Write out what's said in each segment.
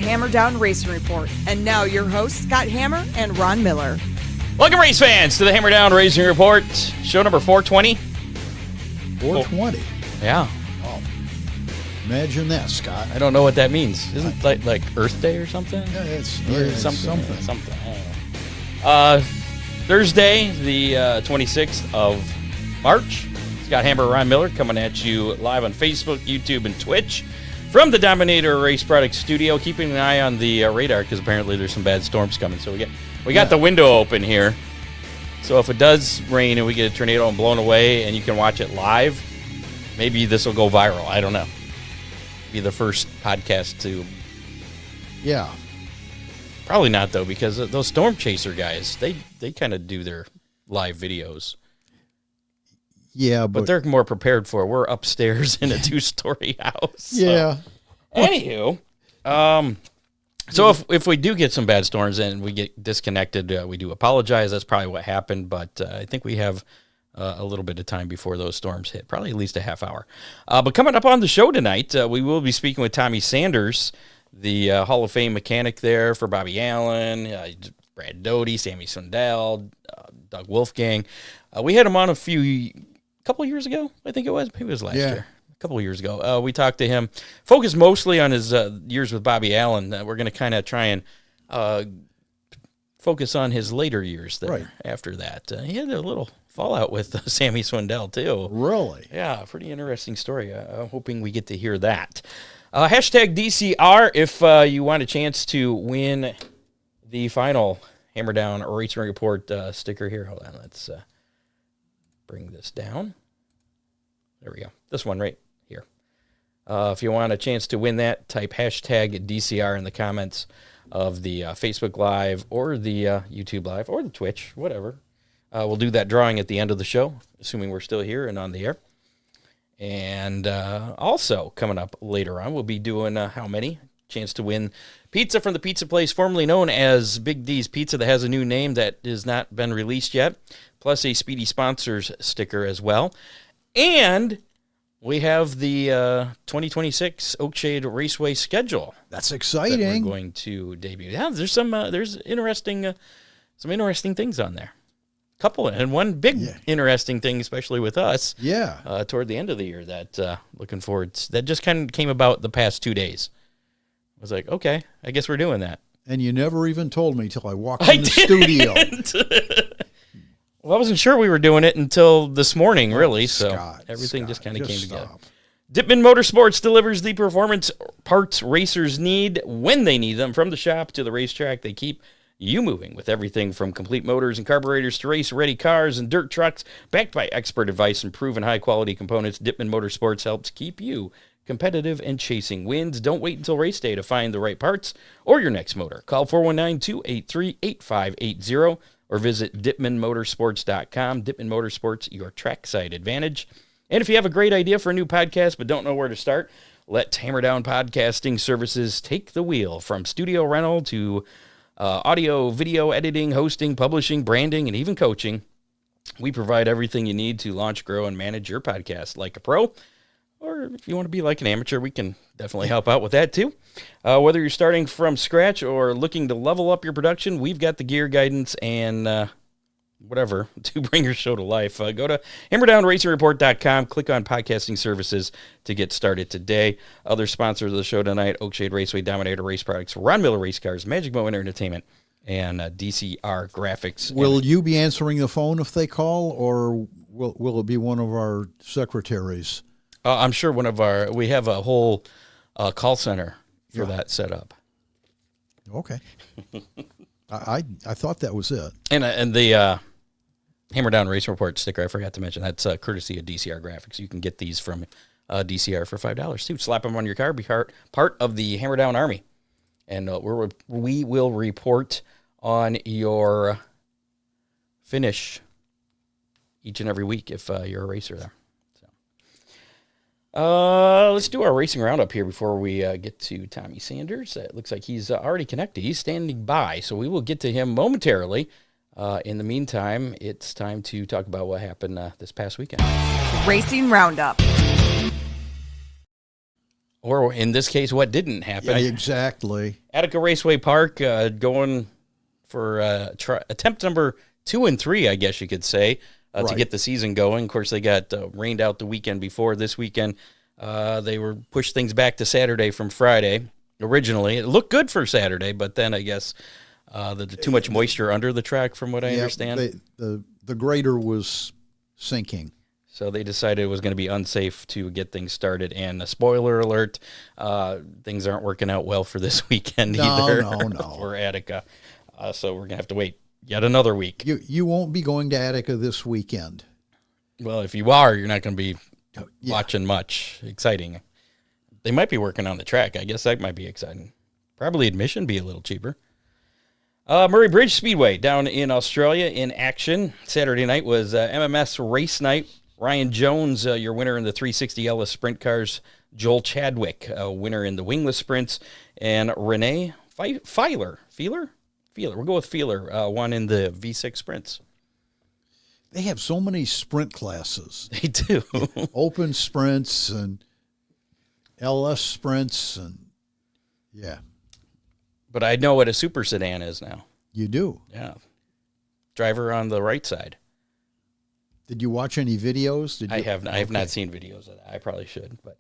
Hammer Down Racing Report. And now your hosts, Scott Hammer and Ron Miller. Welcome, race fans, to the Hammer Down Racing Report, show number 420. 420? Yeah. Oh, imagine that, Scott. I don't know what that means. Isn't it like Earth Day or something? Yeah, it's something. I don't know. Thursday, the 26th of March. Scott Hammer, Ron Miller coming at you live on Facebook, YouTube, and Twitch from the Dominator Race Products studio. Keeping an eye on the radar because apparently there's some bad storms coming. So we got the window open here. So if it does rain and we get a tornado and blown away and you can watch it live, maybe this will go viral. I don't know. Be the first podcast to. Yeah. Probably not, though, because those Storm Chaser guys, they kind of do their live videos. Yeah, but they're more prepared for it. We're upstairs in a 2-story house. Yeah. So. Anywho, so if we do get some bad storms and we get disconnected, we do apologize. That's probably what happened, but I think we have a little bit of time before those storms hit, probably at least a half hour. But coming up on the show tonight, we will be speaking with Tommy Sanders, the Hall of Fame mechanic there for Bobby Allen, Brad Doty, Sammy Swindell, Doug Wolfgang. We had him on a couple of years ago, I think it was. Maybe it was last year. A couple of years ago. We talked to him, focused mostly on his years with Bobby Allen. We're going to kind of try and focus on his later years there after that. He had a little fallout with Sammy Swindell, too. Really? Yeah, pretty interesting story. I'm hoping we get to hear that. Hashtag DCR if you want a chance to win the final Hammer Down Racing Report sticker here. Hold on, let's bring this down. There we go. This one right here. If you want a chance to win that, type hashtag DCR in the comments of the Facebook Live or the YouTube Live or the Twitch, whatever. We'll do that drawing at the end of the show, assuming we're still here and on the air. And also coming up later on, we'll be doing how many? Chance to win pizza from the pizza place formerly known as Big D's Pizza that has a new name that has not been released yet, plus a Speedy Sponsors sticker as well. And we have the 2026 Oakshade Raceway schedule. That's exciting. That we're going to debut. Yeah, there's some interesting things on there. Couple and one big interesting thing, especially with us. Yeah. Toward the end of the year, that looking forward. That just kind of came about the past 2 days. I was like, okay, I guess we're doing that. And you never even told me till I walked in the studio. Well, I wasn't sure we were doing it until this morning, really. Scott, everything just kind of came together. Stop. Dipman Motorsports delivers the performance parts racers need when they need them. From the shop to the racetrack, they keep you moving with everything from complete motors and carburetors to race-ready cars and dirt trucks. Backed by expert advice and proven high-quality components, Dipman Motorsports helps keep you competitive and chasing wins. Don't wait until race day to find the right parts or your next motor. Call 419-283-8580 or visit DipmanMotorsports.com. Dipman Motorsports, your trackside advantage. And if you have a great idea for a new podcast but don't know where to start, let Hammer Down Podcasting Services take the wheel. From studio rental to audio, video editing, hosting, publishing, branding, and even coaching, we provide everything you need to launch, grow, and manage your podcast like a pro. Or if you want to be like an amateur, we can definitely help out with that too. Whether you're starting from scratch or looking to level up your production, we've got the gear, guidance, and whatever to bring your show to life. Go to HammerdownRacingReport.com, click on Podcasting Services to get started today. Other sponsors of the show tonight: Oakshade Raceway, Dominator Race Products, Ron Miller Race Cars, Magic Moment Entertainment, and DCR Graphics. Will you be answering the phone if they call, or will it be one of our secretaries? I'm sure we have a whole call center for that set up. Okay. I thought that was it. And the Hammer Down Race Report sticker, I forgot to mention, that's courtesy of DCR Graphics. You can get these from DCR for $5 too. Slap them on your car, be part of the Hammer Down Army. And we will report on your finish each and every week if you're a racer there. Let's do our racing roundup here before we get to Tommy Sanders. It looks like he's already connected. He's standing by, so we will get to him momentarily. In the meantime, it's time to talk about what happened this past weekend. Racing Roundup. Or in this case, what didn't happen. Yeah, exactly. Attica Raceway Park going for attempt number 2 and 3, I guess you could say, to get the season going. Of course, they got rained out the weekend before. This weekend, they were pushed things back to Saturday from Friday. Originally, it looked good for Saturday, but then I guess too much moisture under the track, from what I understand. The grader was sinking. So they decided it was going to be unsafe to get things started. And a spoiler alert, things aren't working out well for this weekend either. No. For Attica. So we're going to have to wait yet another week. You won't be going to Attica this weekend. Well, if you are, you're not going to be watching much exciting. They might be working on the track. I guess that might be exciting. Probably admission be a little cheaper. Murray Bridge Speedway down in Australia in action. Saturday night was MMS race night. Ryan Jones, your winner in the 360 Ellis Sprint Cars. Joel Chadwick, winner in the Wingless Sprints. And Renee Feeler. We'll go with Feeler, won in the V6 Sprints. They have so many sprint classes. They do. Open sprints and LS sprints and But I know what a super sedan is now. You do? Yeah. Driver on the right side. Did you watch any videos? I have not seen videos of that. I probably should. But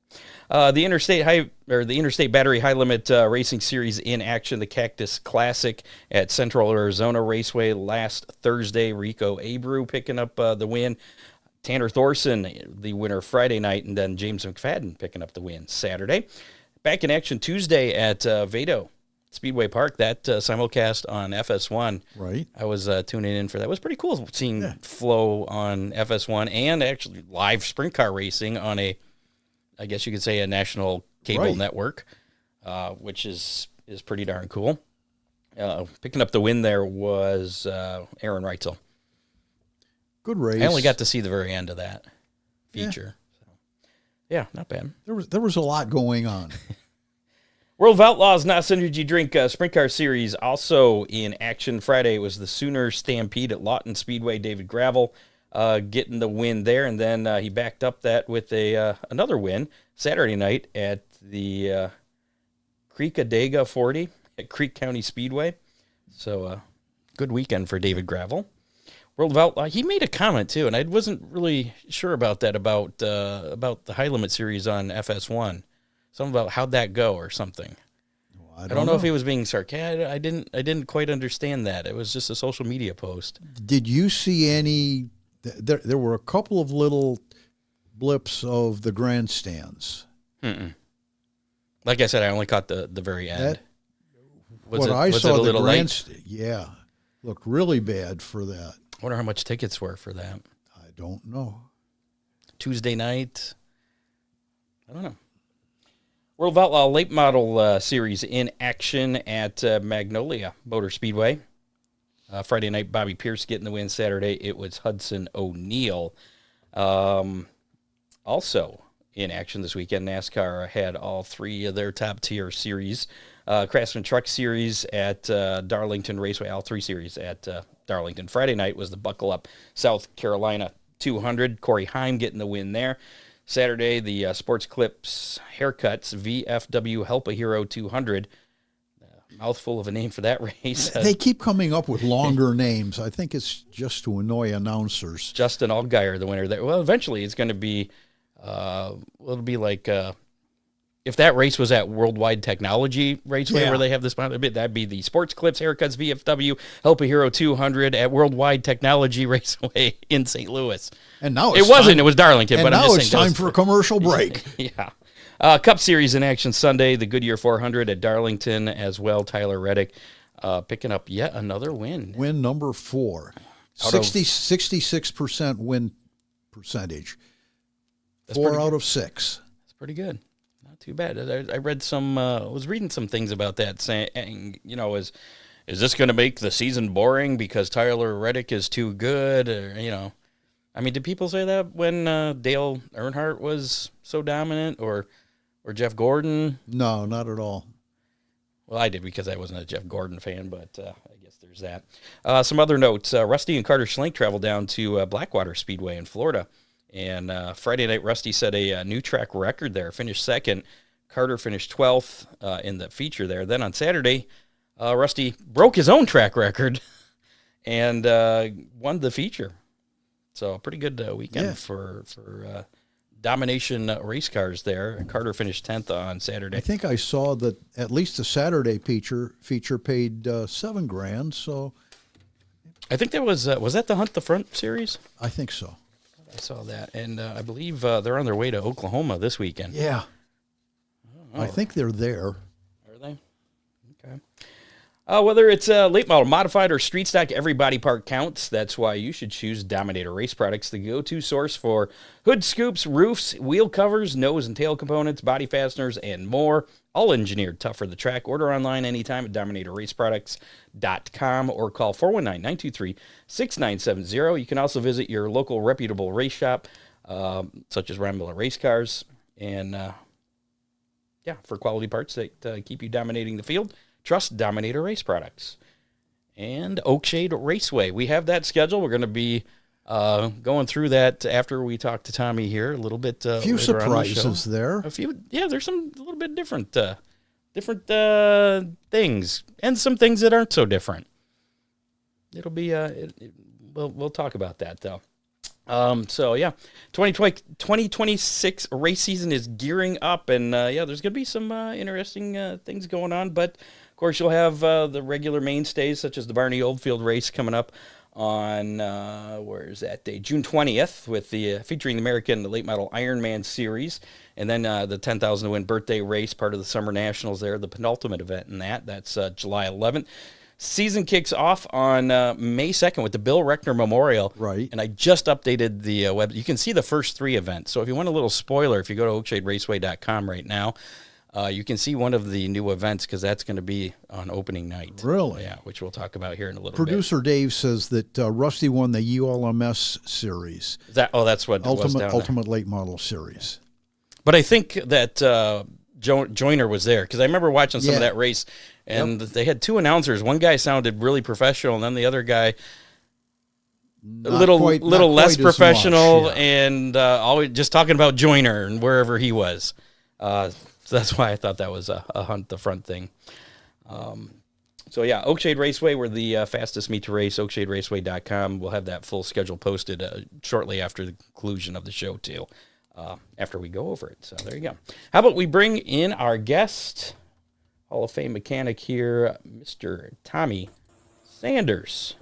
the Interstate Battery High Limit Racing Series in action, the Cactus Classic at Central Arizona Raceway last Thursday. Rico Abreu picking up the win. Tanner Thorson, the winner Friday night, and then James McFadden picking up the win Saturday. Back in action Tuesday at Vado Speedway Park, that simulcast on FS1. Right. I was tuning in for that. It was pretty cool seeing Flow on FS1 and actually live sprint car racing on I guess you could say, a national cable network, which is pretty darn cool. Picking up the win there was Aaron Reitzel. Good race. I only got to see the very end of that feature. Yeah, not bad. There was a lot going on. World of Outlaws Not Synergy Drink Sprint Car Series also in action Friday. It was the Sooner Stampede at Lawton Speedway. David Gravel getting the win there, and then he backed up that with another win Saturday night at the Creekadega 40 at Creek County Speedway. So good weekend for David Gravel. World of Outlaw, he made a comment too, and I wasn't really sure about that, about the High Limit Series on FS1. Something about how'd that go or something. I don't know if he was being sarcastic. I didn't quite understand that. It was just a social media post. Did you see any? There were a couple of little blips of the grandstands. Like I said, I only caught the very end. Was it I saw a little late? Yeah, looked really bad for that. I wonder how much tickets were for that. I don't know. Tuesday night. I don't know. World of Outlaw Late Model Series in action at Magnolia Motor Speedway. Friday night, Bobby Pierce getting the win. Saturday, it was Hudson O'Neill. Also in action this weekend, NASCAR had all three of their top-tier series. Craftsman Truck Series at Darlington Raceway, all three series at Darlington. Friday night was the Buckle Up South Carolina 200. Corey Heim getting the win there. Saturday, the Sports Clips Haircuts VFW Help a Hero 200. Mouthful of a name for that race. They keep coming up with longer names. I think it's just to annoy announcers. Justin Allgaier, the winner there. Well, eventually it's going to be, it'll be like, if that race was at Worldwide Technology Raceway where they have this, that'd be the Sports Clips Haircuts VFW Help a Hero 200 at Worldwide Technology Raceway in St. Louis. And now it was Darlington. And but now I'm just it's saying time for a commercial break. Yeah. Cup Series in action Sunday, the Goodyear 400 at Darlington as well. Tyler Reddick picking up yet another win. Win number 4. 66% win percentage. That's 4 out of 6. That's pretty good. Not too bad. I read some, was reading some things about that saying, is this going to make the season boring because Tyler Reddick is too good? Or, I mean, did people say that when Dale Earnhardt was so dominant, or Jeff Gordon? No, not at all. Well, I did because I wasn't a Jeff Gordon fan, but I guess there's that. Some other notes. Rusty and Carter Schlenk traveled down to Blackwater Speedway in Florida, and Friday night Rusty set a new track record there, finished second. Carter finished 12th in the feature there. Then on Saturday, Rusty broke his own track record and won the feature. So a pretty good weekend for domination race cars there. Carter finished 10th on Saturday. I think I saw that at least the Saturday feature paid $7,000. So I think that was that the Hunt the Front series? I think so. I saw that, and I believe they're on their way to Oklahoma this weekend. Yeah, I think they're there. Are they? Okay. Whether it's late model, modified, or street stock, every body part counts. That's why you should choose Dominator Race Products, the go-to source for hood scoops, roofs, wheel covers, nose and tail components, body fasteners, and more. All engineered tough for the track. Order online anytime at DominatorRaceProducts.com or call 419-923-6970. You can also visit your local reputable race shop, such as Ron Miller Race Cars, and for quality parts that keep you dominating the field. Trust Dominator Race Products. And Oakshade Raceway. We have that scheduled. We're going to be going through that after we talk to Tommy here a little bit. A few surprises there. A few, there's some a little bit different things, and some things that aren't so different. It'll be we'll talk about that though. 2026 race season is gearing up, and there's going to be some interesting things going on. But of course, you'll have the regular mainstays such as the Barney Oldfield race coming up on where is that day? June 20th, with the featuring the American late model Ironman series, and then the 10,000 to win birthday race, part of the Summer Nationals there, the penultimate event in that's July 11th. Season kicks off on May 2nd with the Bill Reckner Memorial. Right. And I just updated the web. You can see the first 3 events. So if you want a little spoiler, if you go to oakshaderaceway.com right now, you can see one of the new events because that's going to be on opening night. Really? Yeah, which we'll talk about here in a little Producer Dave says that Rusty won the ULMS series. That's what Ultimate Late Model Series. But I think that Joyner was there because I remember watching some of that race. And they had 2 announcers. One guy sounded really professional, and then the other guy a little less professional, and always just talking about Joyner and wherever he was. So that's why I thought that was a Hunt the Front thing. Oakshade Raceway, we're the fastest meet to race, oakshaderaceway.com. We'll have that full schedule posted shortly after the conclusion of the show, too, after we go over it. So there you go. How about we bring in our guest, Hall of Fame mechanic here, Mr. Tommy Sanders.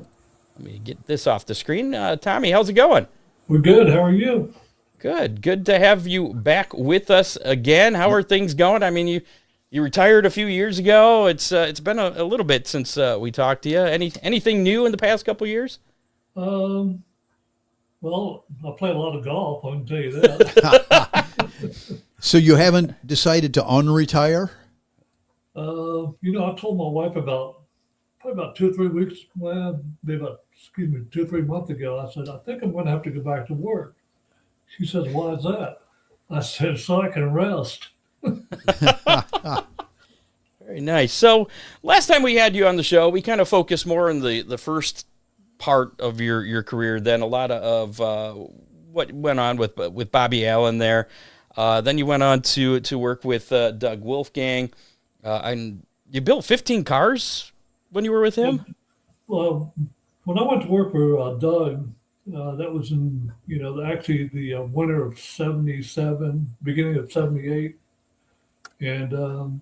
Let me get this off the screen. Tommy, how's it going? We're good. How are you? Good. Good to have you back with us again. How are things going? I mean, you retired a few years ago. It's been a little bit since we talked to you. Anything new in the past couple of years? Well, I play a lot of golf, I can tell you that. So you haven't decided to unretire? I told my wife probably about 2 or 3 weeks, 2 or 3 months ago, I said, I think I'm going to have to go back to work. She says, why is that? I said, so I can rest. Very nice. So last time we had you on the show, we kind of focused more on the first part of your career than a lot of what went on with Bobby Allen there. Then you went on to work with Doug Wolfgang. And you built 15 cars when you were with him? Well, when I went to work for Doug, that was in, actually the winter of 77, beginning of 78. And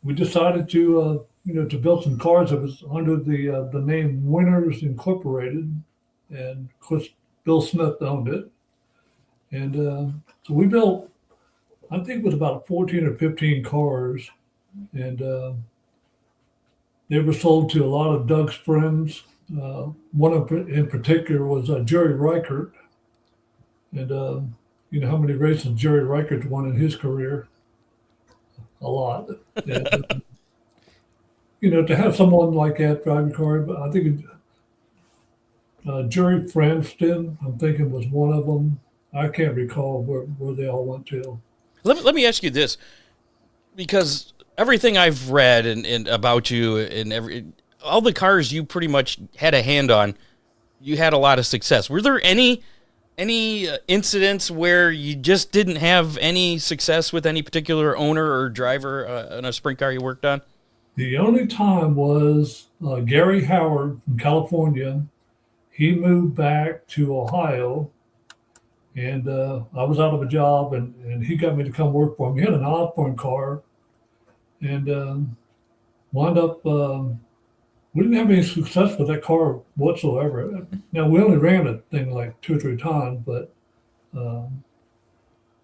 we decided to build some cars that was under the name Winners Incorporated. And of course, Bill Smith owned it. And so we built, I think it was about 14 or 15 cars, and they were sold to a lot of Doug's friends. One in particular was Jerry Reichert, and you know how many races Jerry Reichert won in his career? A lot. And, to have someone like that drive a car, but I think Jerry Franston, I'm thinking, was one of them. I can't recall where they all went to. Let me ask you this, because everything I've read and about you and all the cars you pretty much had a hand on, you had a lot of success. Were there any Any incidents where you just didn't have any success with any particular owner or driver in a sprint car you worked on? The only time was Gary Howard from California. He moved back to Ohio, and I was out of a job, and he got me to come work for him. He had an Osborne car, and wound up, we didn't have any success with that car whatsoever. Now, we only ran the thing like 2 or 3 times, but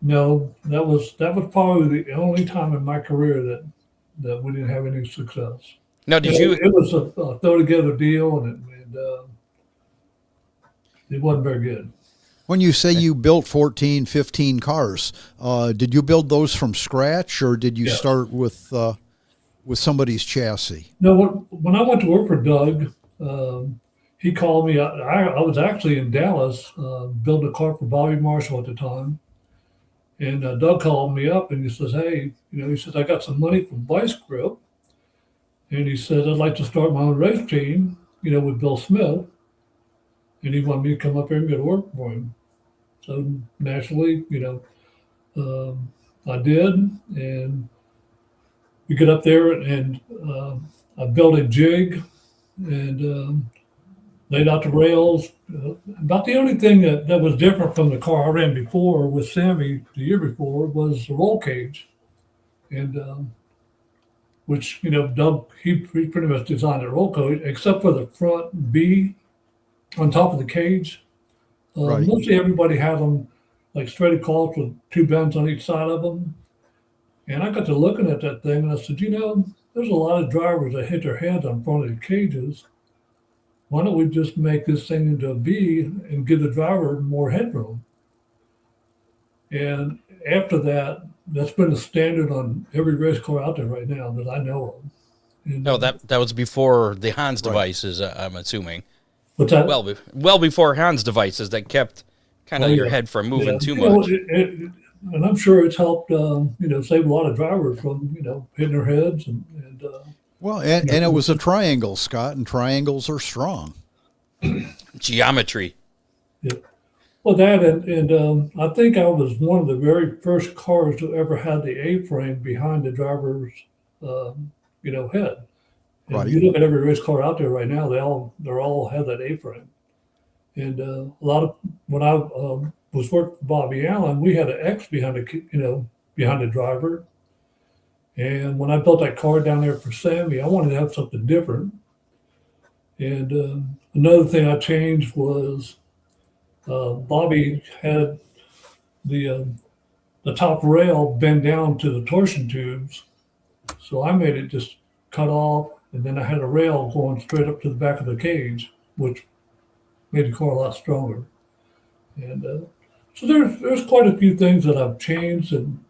no, that was probably the only time in my career that we didn't have any success. Now, It was a throw together deal, and it wasn't very good. When you say you built 14, 15 cars, did you build those from scratch, or did you start with somebody's chassis? No, when I went to work for Doug, he called me. I was actually in Dallas building a car for Bobby Marshall at the time. And Doug called me up and he says, hey, he says, I got some money from Vice Grip. And he said, I'd like to start my own race team, with Bill Smith. And he wanted me to come up here and go to work for him. So naturally, I did. And we get up there and I built a jig and laid out the rails. About the only thing that was different from the car I ran before with Sammy the year before was the roll cage. And which, Doug, he pretty much designed the roll cage, except for the front B on top of the cage. Right. Mostly everybody had them like straight across with 2 bends on each side of them. And I got to looking at that thing and I said, there's a lot of drivers that hit their heads on front of the cages. Why don't we just make this thing into a V and give the driver more headroom? And after that, that's been a standard on every race car out there right now that I know of. And, No, that was before the Hans devices, I'm assuming. what's that? Well before Hans devices that kept kind of your head from moving too much. And I'm sure it's helped, save a lot of drivers from, hitting their heads and Well, and it was a triangle, Scott, and triangles are strong. Geometry. yeah. Well, that and I think I was one of the very first cars to ever have the A-frame behind the driver's, head. And Right. you look at every race car out there right now, they all have that A-frame. And a lot of when I was working for Bobby Allen, we had an X behind the driver. And when I built that car down there for Sammy, I wanted to have something different. And another thing I changed was Bobby had the top rail bend down to the torsion tubes. So I made it just cut off, and then I had a rail going straight up to the back of the cage, which made the car a lot stronger. And so there's quite a few things that I've changed and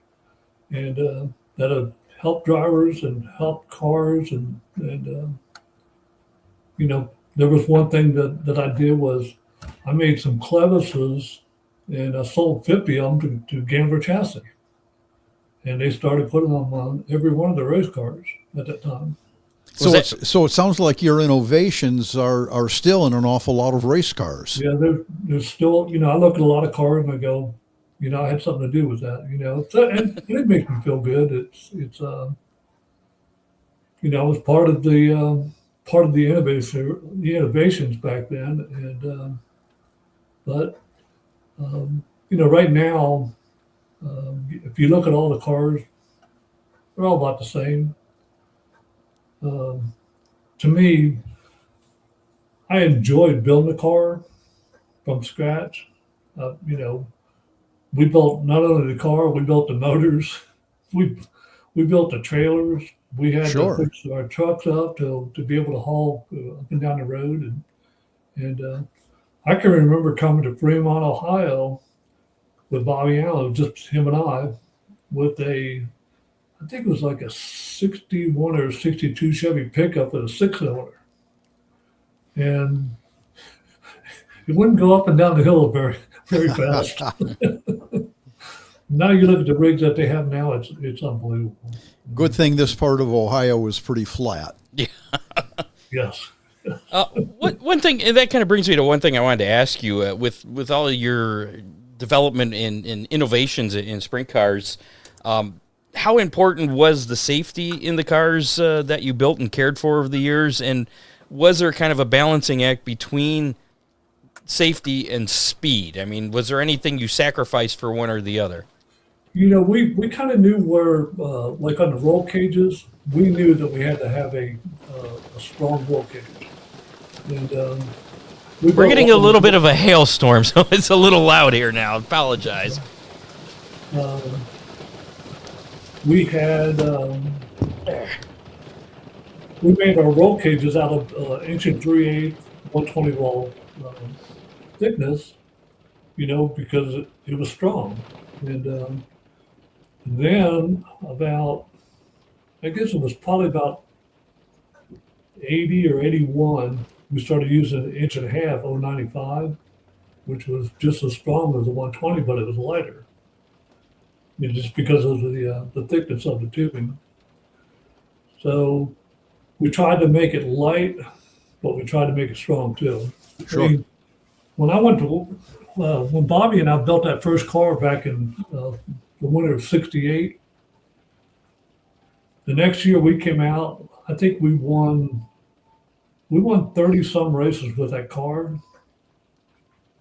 that have helped drivers and helped cars and there was one thing that I did was I made some clevises and I sold 50 of them to Gambler Chassis, and they started putting them on every one of the race cars at that time. So it sounds like your innovations are still in an awful lot of race cars. Yeah, there's still, I look at a lot of cars and I go, I had something to do with that, so, and it makes me feel good. It's I was part of the innovations back then, and but right now, if you look at all the cars, they're all about the same. To me, I enjoyed building a car from scratch. We built not only the car, we built the motors. We built the trailers. We had Sure. to fix our trucks up to be able to haul up and down the road. And I can remember coming to Fremont, Ohio with Bobby Allen, just him and I, with I think it was like a 61 or 62 Chevy pickup with a 6-cylinder. And it wouldn't go up and down the hill very, very fast. Now you look at the rigs that they have now, it's unbelievable. Good thing this part of Ohio was pretty flat. Yeah. Yes. One thing, and that kind of brings me to one thing I wanted to ask you. With all of your development in innovations in sprint cars, how important was the safety in the cars that you built and cared for over the years? And was there kind of a balancing act between safety and speed? I mean, was there anything you sacrificed for one or the other? We kind of knew where, like on the roll cages, we knew that we had to have a strong roll cage. And we're getting a little bit of a hailstorm, so it's a little loud here now. Apologize. We had we made our roll cages out of inch and 3/8, 120 wall thickness, because it was strong. And then I guess it was probably about 80 or 81, we started using an inch and a half 095, which was just as strong as the 120, but it was lighter. Just because of the thickness of the tubing. So we tried to make it light, but we tried to make it strong too. Sure. I mean, when Bobby and I built that first car back in the winter of '68, the next year we came out, I think we won 30 some races with that car.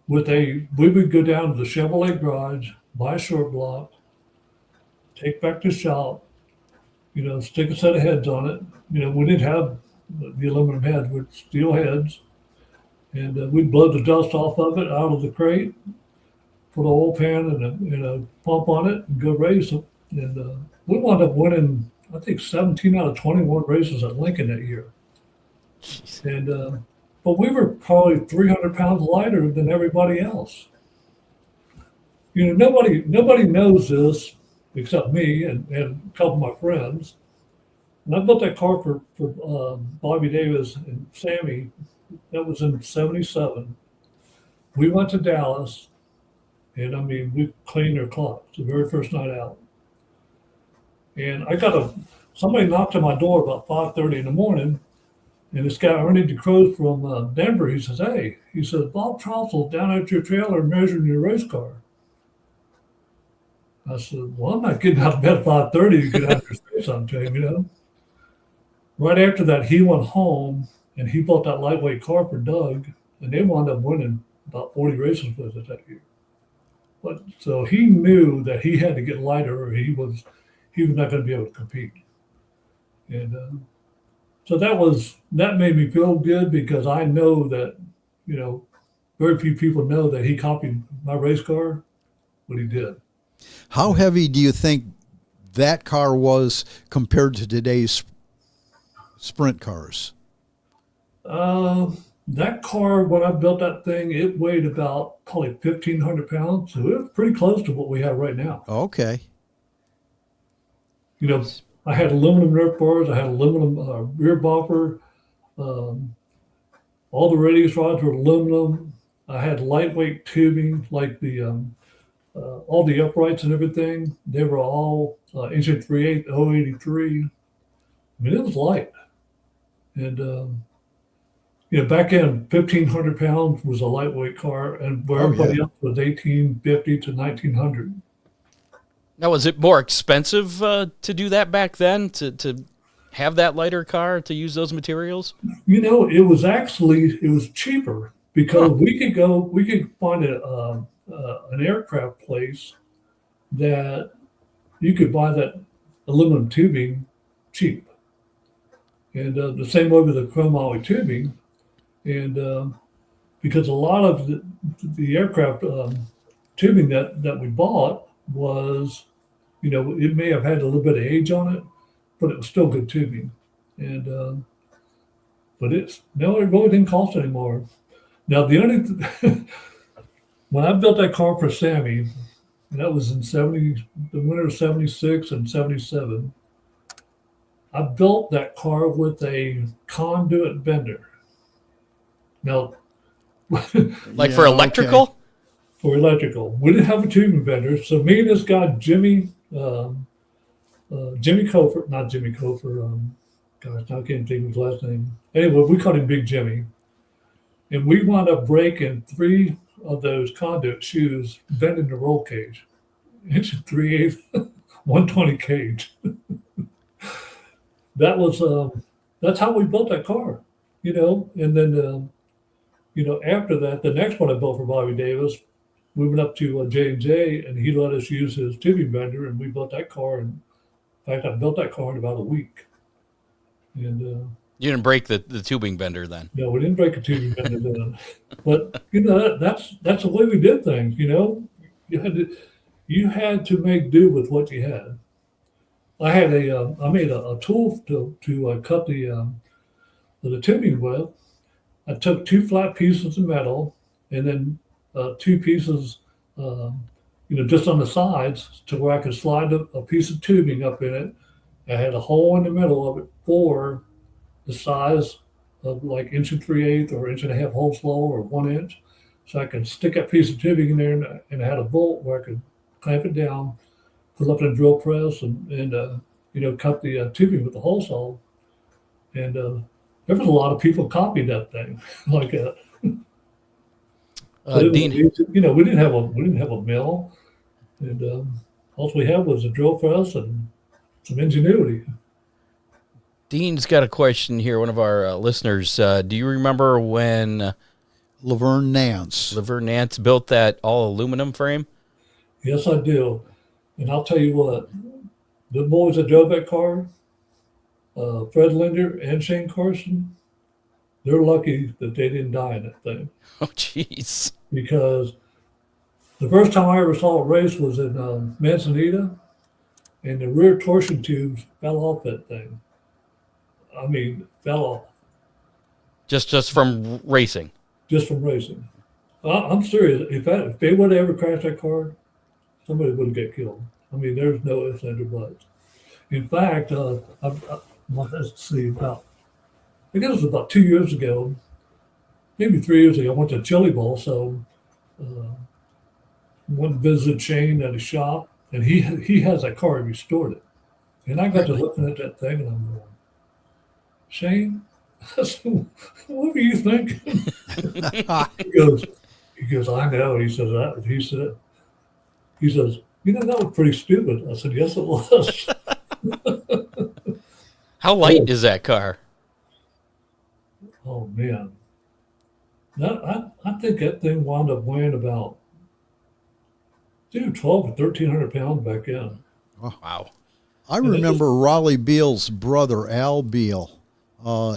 We would go down to the Chevrolet garage, buy a short block, take back to shop, stick a set of heads on it. We didn't have the aluminum heads with steel heads. And we'd blow the dust off of it out of the crate, put an oil pan and a pump on it, and go race it. And we wound up winning, I think, 17 out of 21 races at Lincoln that year. Jeez. And but we were probably 300 pounds lighter than everybody else. Nobody knows this except me and a couple of my friends. And I built that car for Bobby Davis and Sammy. That was in '77. We went to Dallas, and we cleaned their clocks the very first night out. And somebody knocked on my door about 5:30 in the morning, and this guy Ernie DeCruz from Denver. He says, "Hey," he says, "Bob Trossel's down at your trailer measuring your race car." I said, "Well, I'm not getting out of bed at 5:30 to get out there and say something to him, Right after that, he went home and he built that lightweight car for Doug, and they wound up winning about 40 races with it that year. But so he knew that he had to get lighter, or he was not going to be able to compete. And so that made me feel good, because I know that very few people know that he copied my race car, but he did. How heavy do you think that car was compared to today's sprint cars? That car, when I built that thing, it weighed about probably 1,500 pounds. So it was pretty close to what we have right now. Okay. I had aluminum nerf bars. I had aluminum rear bumper. All the radius rods were aluminum. I had lightweight tubing, like all the uprights and everything. They were all inch and 3/8, 083. It was light. And back then, 1,500 pounds was a lightweight car, and where everybody else was 1,850 to 1,900. Now, was it more expensive to do that back then, to have that lighter car, to use those materials? It was cheaper, because we could find an aircraft place that you could buy that aluminum tubing cheap. And the same way with the chrome alloy tubing. And because a lot of the aircraft tubing that we bought was, it may have had a little bit of age on it, but it was still good tubing. And but it really didn't cost anymore. Now when I built that car for Sammy, and that was in the winter of '76 and '77. I built that car with a conduit bender. Now, for electrical? Okay. For electrical. We didn't have a tubing bender. So me and this guy, Jimmy Cofer, not Jimmy Cofer, gosh, I can't think of his last name. Anyway, we called him Big Jimmy. And we wound up breaking 3 of those conduit shoes bending the roll cage. Inch and 3/8, 120 cage. That was that's how we built that car, And then after that, the next one I built for Bobby Davis, we went up to J&J, and he let us use his tubing bender, and we built that car. And in fact, I built that car in about a week. And You didn't break the tubing bender then? no, we didn't break a tubing bender then. But that's the way we did things. You had to make do with what you had. I made a tool to cut the tubing with. I took 2 flat pieces of metal and then 2 pieces, just on the sides to where I could slide a piece of tubing up in it. I had a hole in the middle of it for the size of like inch and 3/8 or inch and a half hole slow or 1 inch. So I could stick that piece of tubing in there, and I had a bolt where I could clamp it down, put it up in a drill press, and cut the tubing with the hole saw. And there was a lot of people copied that thing like that. Dean, We didn't have a mill, and all we had was a drill press and some ingenuity. Dean's got a question here. One of our listeners. Do you remember when Laverne Nance built that all aluminum frame? Yes, I do. And I'll tell you what, the boys that drove that car, Fred Linder and Shane Carson, they're lucky that they didn't die in that thing. Oh, jeez. Because the first time I ever saw a race was in Manzanita, and the rear torsion tubes fell off that thing. I mean, fell off. Just from racing? Just from racing. I'm serious. If they would have ever crashed that car, somebody would have got killed. I mean, there's no ifs, ands, or buts. In fact, let's see, I guess it was about 2 years ago, maybe 3 years ago, I went to Chili Bowl, so went and visited Shane at his shop, and he has that car, he restored it. And I got to looking at that thing, and I'm going, Shane, I said, what were you thinking? He goes, I know. He says, that was pretty stupid. I said, yes, it was. How light is that car? Oh, man. I think that thing wound up weighing about 12 or 1,300 pounds back then. Wow. I remember Raleigh Beal's brother, Al Beal,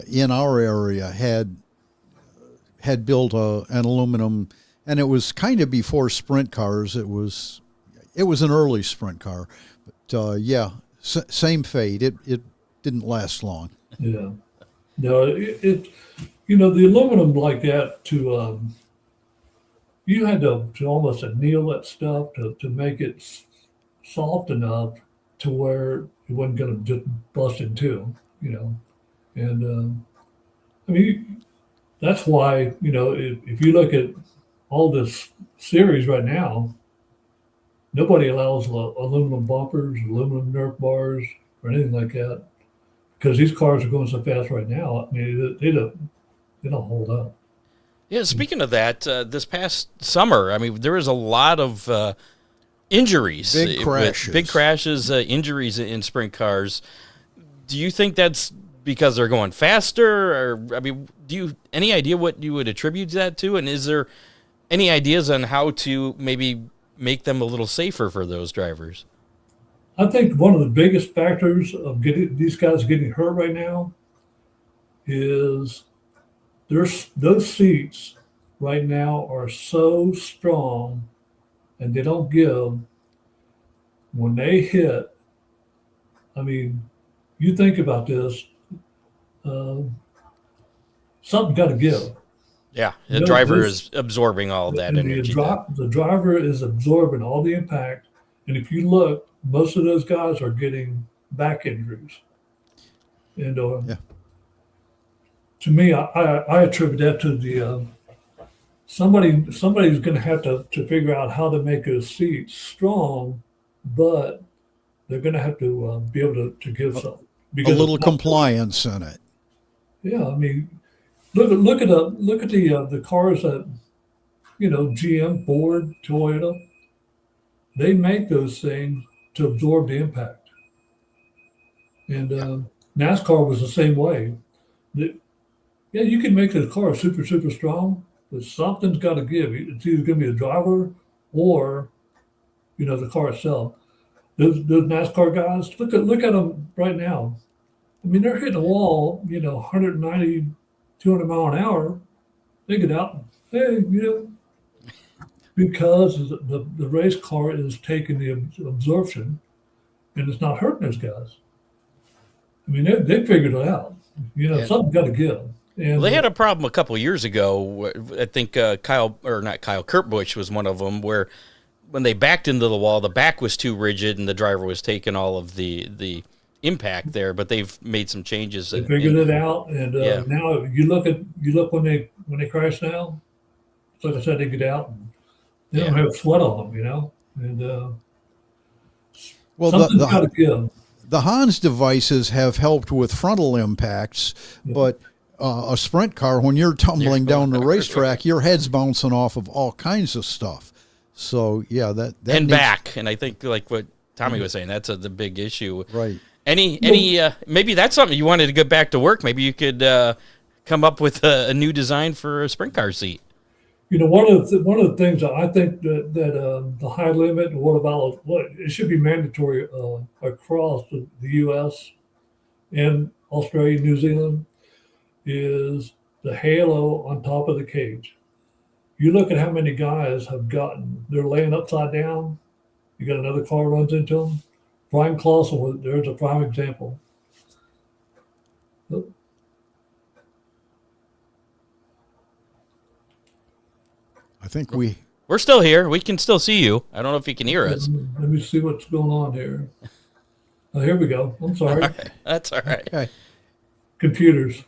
in our area had built an aluminum, and it was kind of before sprint cars. It was an early sprint car, but same fate. It didn't last long. Yeah, no, the aluminum like that you had to almost anneal that stuff to make it soft enough to where it wasn't going to just bust in two, And I mean, that's why, if you look at all this series right now, nobody allows aluminum bumpers, aluminum Nerf bars, or anything like that, because these cars are going so fast right now. I mean, they don't hold up. Yeah, speaking of that, this past summer, I mean, there was a lot of injuries. Big crashes, injuries in sprint cars. Do you think that's because they're going faster? Or, I mean, any idea what you would attribute that to? And is there any ideas on how to maybe make them a little safer for those drivers? I think one of the biggest factors of these guys getting hurt right now is those seats right now are so strong, and they don't give when they hit. I mean, you think about this, something's got to give. Yeah, the driver is absorbing all of that energy. The driver is absorbing all the impact, and if you look, most of those guys are getting back injuries. And to me, I attribute that to the somebody's going to have to figure out how to make those seats strong, but they're going to have to be able to give something. A little compliance in it. Yeah, I mean, look at the cars that GM, Ford, Toyota. They make those things to absorb the impact, and NASCAR was the same way. The, yeah, you can make the car super strong, but something's got to give. It's either going to be the driver or the car itself. Those NASCAR guys, look at them right now. I mean, they're hitting a wall, 190, 200 mile an hour. They get out, hey, because the race car is taking the absorption and it's not hurting those guys. I mean, they figured it out. Something's got to give. And Well, they had a problem a couple of years ago. I think Kurt Busch was one of them, where when they backed into the wall, the back was too rigid and the driver was taking all of the impact there. But they've made some changes. they figured it out, and now you look when they crash now. Like I said, they get out and they don't have sweat on them, and Well, something's got to give. the Hans devices have helped with frontal impacts, but a sprint car, when you're tumbling down the racetrack, your head's bouncing off of all kinds of stuff. So yeah, that and back, and I think like what Tommy was saying, that's the big issue. Right. Any maybe that's something you wanted to get back to work. Maybe you could come up with a new design for a sprint car seat. One of the things that I think that the high limit, what it should be mandatory across the U.S. and Australia, New Zealand, is the halo on top of the cage. You look at how many guys they're laying upside down. You got another car runs into them. Brian Clausen, there's a prime example. I think We're still here. We can still see you. I don't know if you can hear us. Let me see what's going on here. Oh, here we go. I'm sorry. All right. That's all right. Okay. Computers.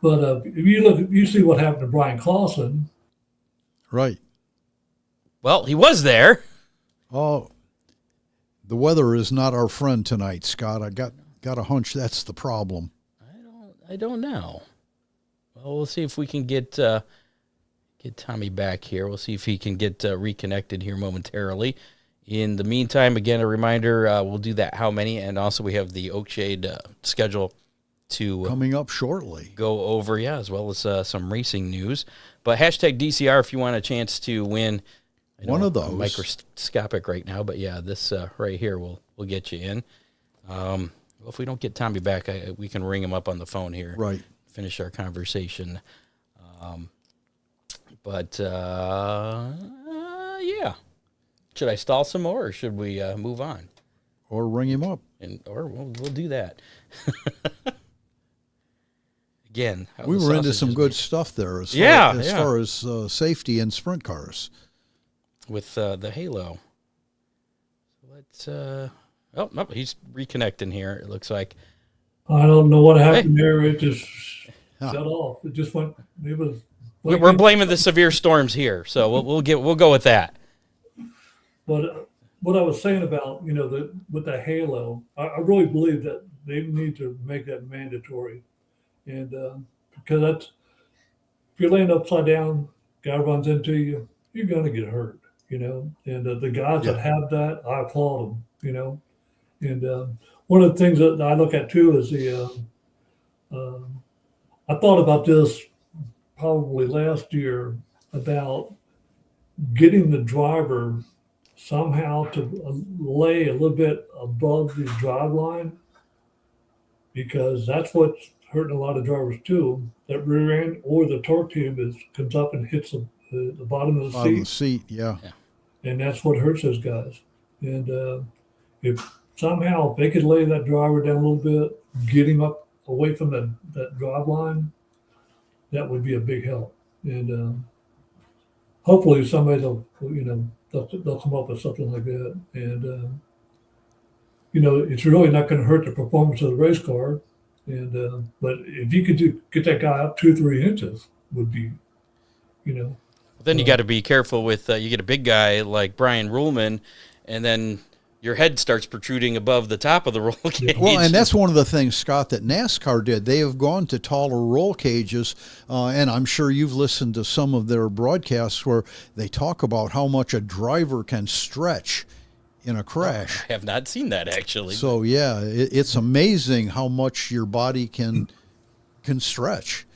But if you see what happened to Brian Clausen. Right. Well, he was there. Oh, the weather is not our friend tonight, Scott. I got a hunch that's the problem. I don't know. Well, we'll see if we can get Tommy back here. We'll see if he can get reconnected here momentarily. In the meantime, again, a reminder, we'll do that how many, and also we have the Oakshade schedule to coming up shortly. Go over, as well as some racing news. But hashtag DCR if you want a chance to win. One of those. Microscopic right now, but this right here will get you in. Well, if we don't get Tommy back, we can ring him up on the phone here. Right. Finish our conversation. But should I stall some more, or should we move on? Or ring him up. Or we'll do that. Again, we were into some good stuff there as far as safety in sprint cars. With the halo. Let's he's reconnecting here, it looks like. I don't know what happened there. It just shut off. It just went. It was. We're blaming the severe storms here, so we'll go with that. But what I was saying about with the halo, I really believe that they need to make that mandatory, and because that's if you're laying upside down, guy runs into you, you're gonna get hurt, and the guys that have that, I applaud them, and one of the things that I look at too is I thought about this probably last year about getting the driver somehow to lay a little bit above the drive line, because that's what's hurting a lot of drivers too. That rear end or the torque tube comes up and hits the bottom of the seat. Yeah. And that's what hurts those guys. And if somehow they could lay that driver down a little bit, get him up away from that drive line, that would be a big help. And hopefully somebody they'll come up with something like that. And it's really not going to hurt the performance of the race car. And but if you could get that guy up 2-3 inches, would be, Then you got to be careful with you get a big guy like Brian Ruhlman, and then your head starts protruding above the top of the roll cage. Well, and that's one of the things, Scott, that NASCAR did. They have gone to taller roll cages, and I'm sure you've listened to some of their broadcasts where they talk about how much a driver can stretch in a crash. I have not seen that, actually. So, yeah, it's amazing how much your body can stretch.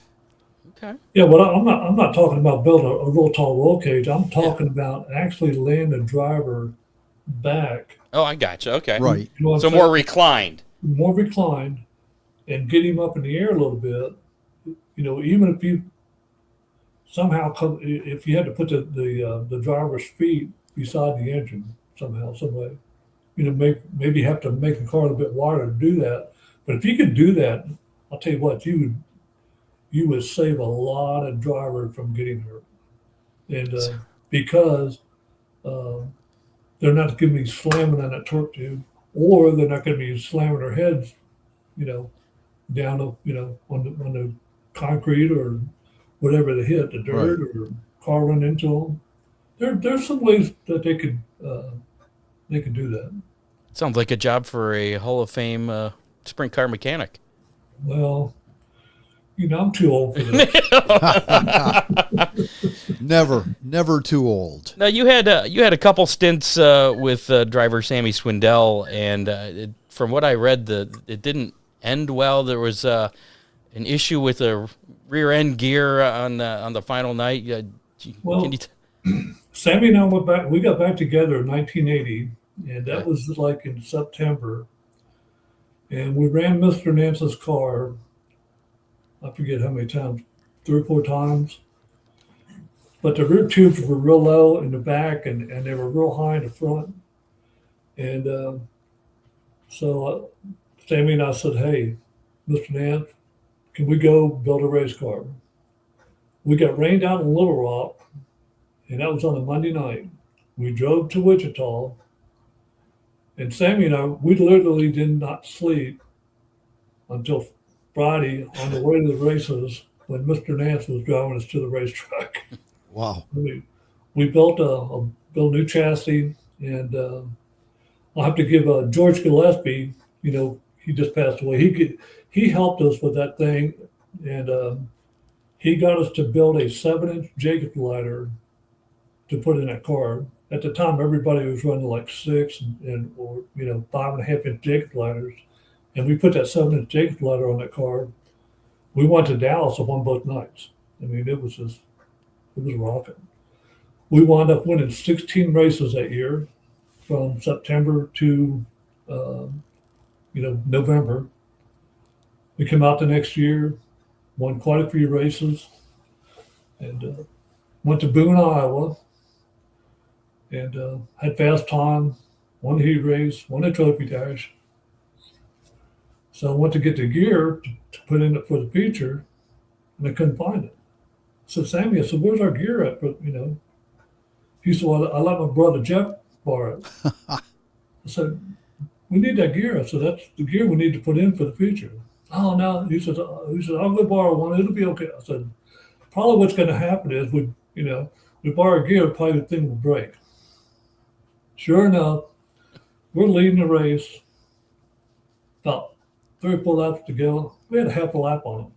Okay. Yeah, but I'm not talking about building a real tall roll cage. I'm talking about actually laying the driver back. Oh, I gotcha. Okay. Right. You know what I'm So saying? more reclined. More reclined, and get him up in the air a little bit. You know, even if you somehow if you had to put the driver's feet beside the engine somehow, some way, you know, maybe have to make the car a little bit wider to do that. But if you could do that, I'll tell you what, you would save a lot of drivers from getting hurt, and because they're not going to be slamming on that torque tube, or they're not going to be slamming their heads, you know, down the, you know, on the concrete or whatever they hit, the dirt or car run into them. There's some ways that they could do that. Sounds like a job for a Hall of Fame sprint car mechanic. Well, you know, I'm too old for that. Never too old. Now you had a couple stints with driver Sammy Swindell, and from what I read, it didn't end well. There was an issue with a rear end gear on the final night. Well, Sammy and I went back. We got back together in 1980, and that was like in September. And we ran Mr. Nance's car. I forget how many times, 3 or 4 times. But the rear tubes were real low in the back, and they were real high in the front. And so Sammy and I said, "Hey, Mr. Nance, can we go build a race car?" We got rained out in Little Rock, and that was on a Monday night. We drove to Wichita, and Sammy and I, we literally did not sleep until Friday on the way to the races when Mr. Nance was driving us to the racetrack. Wow. We built a new chassis, and I'll have to give George Gillespie, you know, he just passed away. He helped us with that thing, and he got us to build a 7-inch Jacob ladder to put in that car. At the time, everybody was running like 6 or 5.5-inch Jacob ladders, and we put that 7-inch Jacob ladder on that car. We went to Dallas and won both nights. I mean, it was rocking. We wound up winning 16 races that year, from September to November. We came out the next year, won quite a few races, and went to Boone, Iowa, and had fast time, won the heat race, won the trophy dash. So I went to get the gear to put in it for the feature, and I couldn't find it. So Sammy, I said, "Where's our gear at?" But, you know, he said, "Well, I let my brother Jeff borrow it." I said, "We need that gear." I said, "That's the gear we need to put in for the feature." "Oh, no." He said, "I'll go borrow one. It'll be okay." I said, "Probably what's going to happen is we borrow gear, probably the thing will break." Sure enough, we're leading the race. About 3 or 4 laps to go. We had a half a lap on them.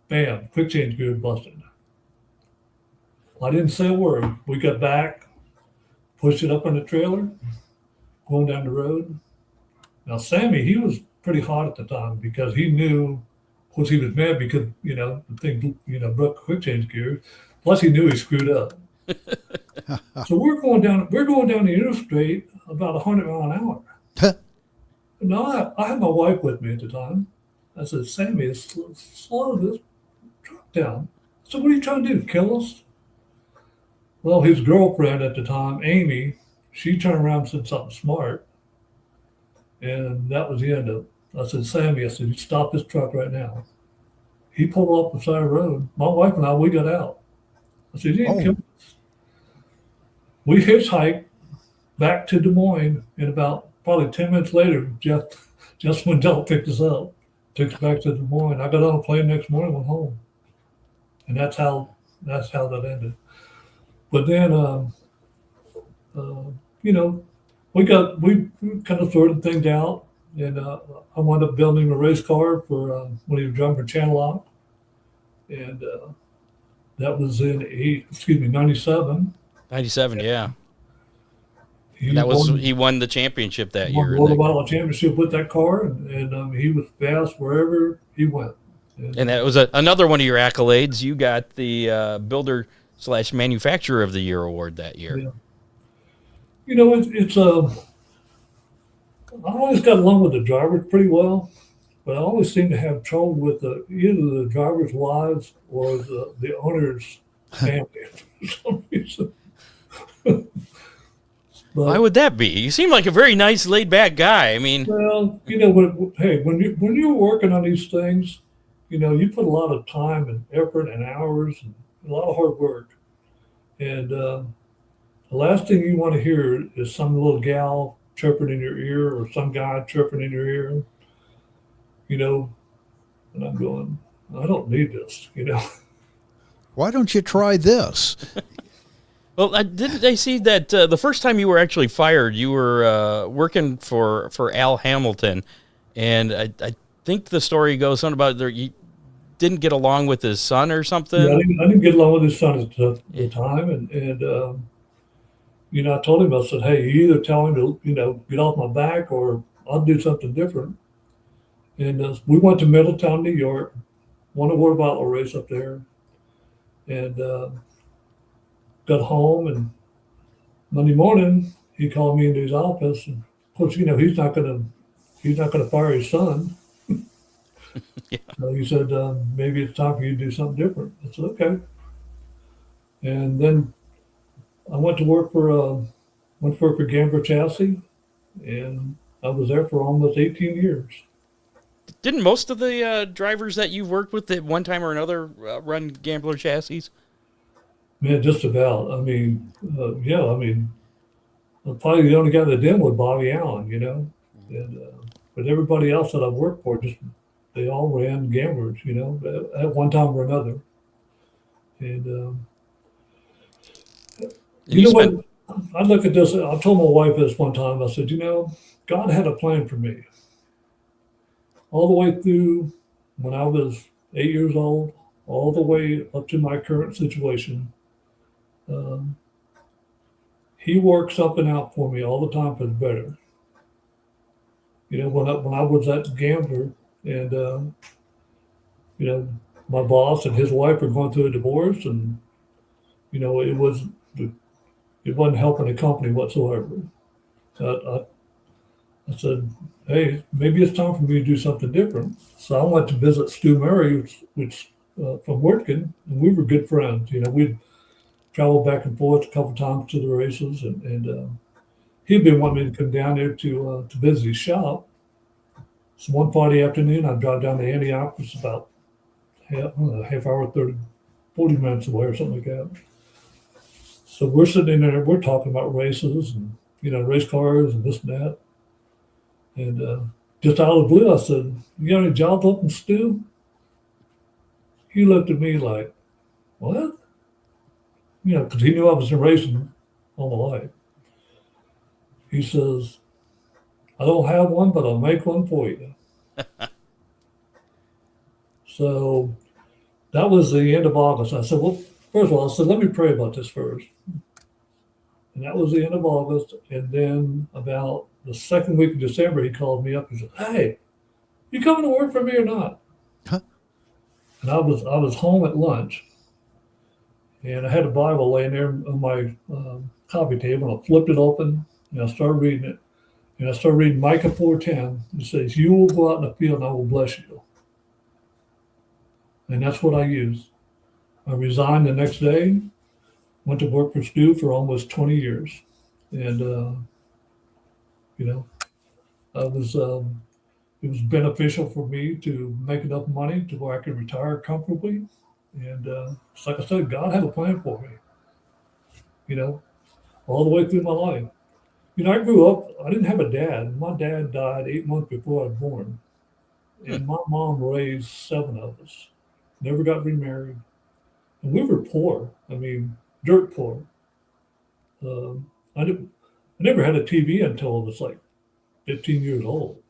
Bam, quick change gear busted. I didn't say a word. We got back, pushed it up on the trailer, going down the road. Now, Sammy, he was pretty hot at the time because he knew, of course, he was mad because, the thing, broke quick change gear. Plus, he knew he screwed up. So we're going down the interstate about 100 miles an hour. Now, I had my wife with me at the time. I said, "Sammy, slow this truck down." So what are you trying to do, kill us? Well, his girlfriend at the time, Amy, she turned around and said something smart. And that was the end of it. I said, "Sammy," I said, "you stop this truck right now." He pulled off the side of the road. My wife and I, we got out. I said, "You didn't kill us." We hitchhiked back to Des Moines, and about probably 10 minutes later, Jeff Swindell picked us up, took us back to Des Moines. I got on a plane next morning, went home. And that's how that ended. But then, when we kind of sorted things out, and I wound up building a race car for when he was driving for Channel Lock, and that was in '97. 97, yeah. And He that was won he won the championship that won year. the In World that, Outlaw Championship with that car, and he was fast wherever he went. and that was another one of your accolades. You got the builder / manufacturer of the year award that year. Yeah. It's I always got along with the drivers pretty well, but I always seem to have trouble with either the drivers' wives or the owners' family for some reason. Why But would that be? You seem like a very nice, laid back guy. I mean, well, when you're working on these things, you put a lot of time and effort and hours and a lot of hard work, and the last thing you want to hear is some little gal chirping in your ear or some guy chirping in your ear, you know, and I'm going, I don't need this. Why don't you try this? well, didn't I see that the first time you were actually fired, you were working for Al Hamilton, and I think the story goes on about you didn't get along with his son or something. Yeah, I didn't get along with his son at the time, and I told him, I said, hey, you either tell him to, get off my back or I'll do something different. And we went to Middletown, New York, won a World Outlaw race up there, and got home. And Monday morning, he called me into his office, and of course, he's not gonna fire his son. Yeah. So he said, maybe it's time for you to do something different. I said, okay. And then I went to work for Gambler Chassis, and I was there for almost 18 years. Didn't most of the drivers that you've worked with at one time or another run Gambler chassis? Man, just about. I mean, probably the only guy that didn't was Bobby Allen, and but everybody else that I've worked for, they all ran gamblers, at one time or another. And what? I look at this. I told my wife this one time. I said, God had a plan for me all the way through when I was 8 years old, all the way up to my current situation. He worked something out for me all the time for the better. When I was that gambler, and my boss and his wife were going through a divorce, and it wasn't helping the company whatsoever. I said, hey, maybe it's time for me to do something different. So I went to visit Stu Murray, which from Wirtgen, and we were good friends. We'd travel back and forth a couple times to the races, and he'd been wanting me to come down there to visit his shop. So one Friday afternoon, I drive down to Antioch, it's about half hour, 40 minutes away or something like that. So we're sitting in there, we're talking about races and, race cars and this and that. And just out of the blue, I said, you got any jobs open, Stu? He looked at me like, what? Because he knew I was in racing all my life. He says, I don't have one, but I'll make one for you. So that was the end of August. I said, well, first of all, I said, let me pray about this first. And that was the end of August. And then about the second week of December, he called me up and said, hey, you coming to work for me or not? Huh? And I was home at lunch, and I had a Bible laying there on my coffee table, and I flipped it open, and I started reading it. And I started reading Micah 4:10. It says, you will go out in the field, and I will bless you. And that's what I used. I resigned the next day, went to work for Stu for almost 20 years. And, it was beneficial for me to make enough money to where I could retire comfortably. And it's like I said, God had a plan for me, all the way through my life. I grew up, I didn't have a dad. My dad died 8 months before I was born. And my mom raised 7 of us, never got remarried. And we were poor. I mean, dirt poor. I I never had a TV until I was like 15 years old.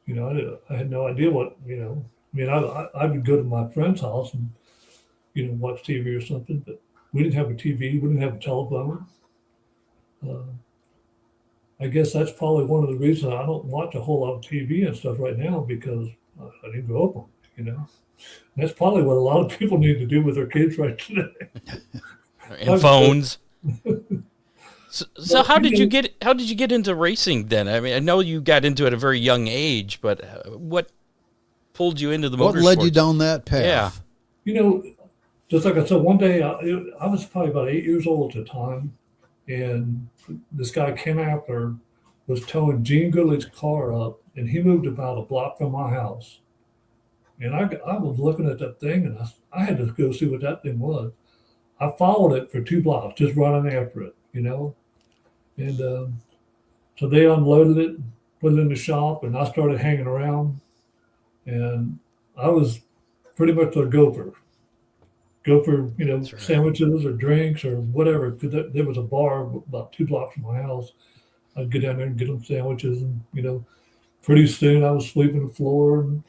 I had no idea what, I mean, I would go to my friend's house and, watch TV or something, but we didn't have a TV, we didn't have a telephone. Uh, I guess that's probably one of the reasons I don't watch a whole lot of TV and stuff right now because I didn't grow up on it, And that's probably what a lot of people need to do with their kids right today. And phones. So how did you get into racing then? I mean, I know you got into it at a very young age, but what pulled you into the motorsports? What led you down that path? Yeah. Just like I said, one day I was probably about 8 years old at the time, and this guy Ken Appler was towing Gene Goodley's car up, and he moved about a block from my house. And I was looking at that thing, and I had to go see what that thing was. I followed it for 2 blocks, just running after it, And so they unloaded it, put it in the shop, and I started hanging around. And I was pretty much a gopher. Go for, Right. sandwiches or drinks or whatever. Because there was a bar about 2 blocks from my house. I'd get down there and get them sandwiches. And, pretty soon I was sweeping the floor. And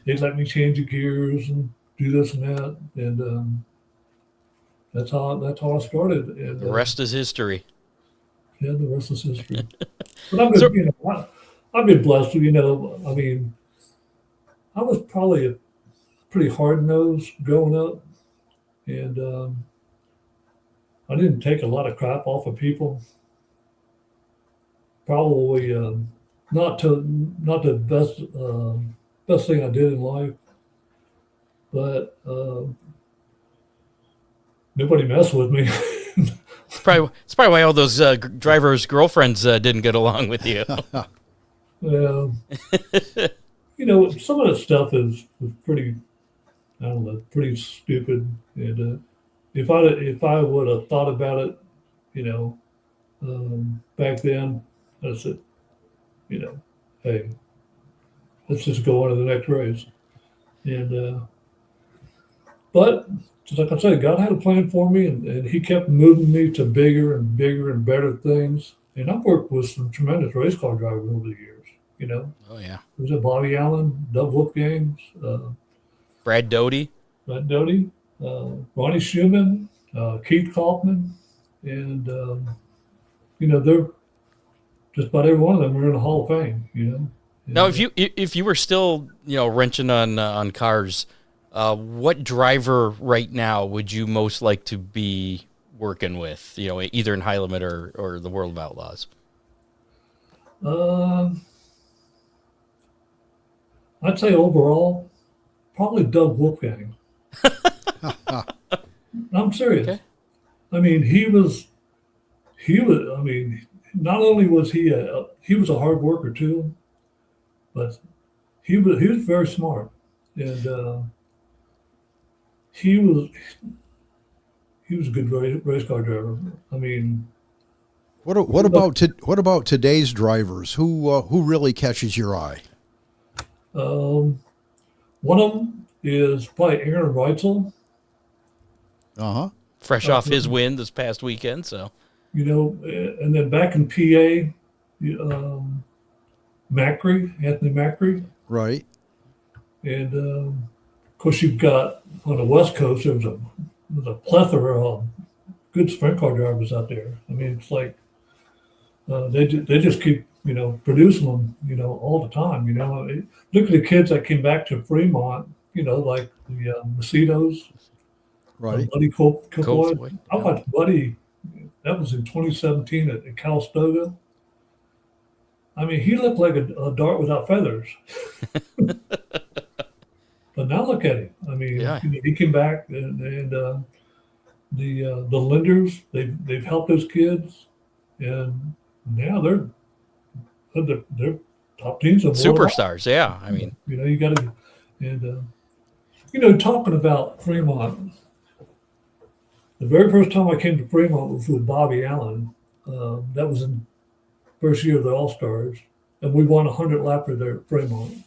they'd let me change the gears and do this and that. And that's how I started. And The rest is history. yeah, the rest is history. But I've been, I've been blessed. I mean, I was probably a pretty hard nosed growing up, and I didn't take a lot of crap off of people. Probably not the best thing I did in life, but nobody messed with me. It's probably why all those drivers' girlfriends didn't get along with you. Yeah. Some of that stuff was pretty, I don't know, pretty stupid. And if I would have thought about it, back then, I said, hey, let's just go on to the next race. And but just like I said, God had a plan for me, and He kept moving me to bigger and bigger and better things. And I've worked with some tremendous race car drivers over the years. Oh yeah. Was it Bobby Allen, Doug Wolfgang, Brad Doty. Ronnie Schumann, Keith Kaufman, and they're just about every one of them are in the Hall of Fame. Now, if you were still wrenching on cars, what driver right now would you most like to be working with? Either in High Limit or the World of Outlaws. I'd say overall, probably Doug Wolfgang. I'm serious. Okay. I mean, he was. I mean, not only was he was a hard worker too, but he was very smart, and he was a good race car driver. I mean, what about today's drivers? Who really catches your eye? One of them is probably Aaron Reitzel. Fresh off his win this past weekend, so. And then back in PA, Anthony Macri. Right. And of course, you've got on the West Coast, there's a plethora of good sprint car drivers out there. I mean, it's like they just keep producing them all the time. Look at the kids that came back to Fremont. Like the Macedos. Right. Buddy Copeland. I watched Buddy. That was in 2017 at Calistoga. I mean, he looked like a dart without feathers. But now look at him. I mean, yeah. He came back, and the Linders, they've helped those kids, and now they're top teams of superstars. Yeah, I mean, you got to, and talking about Fremont. The very first time I came to Fremont was with Bobby Allen. That was in first year of the All-Stars, and we won 100 lapper there at Fremont.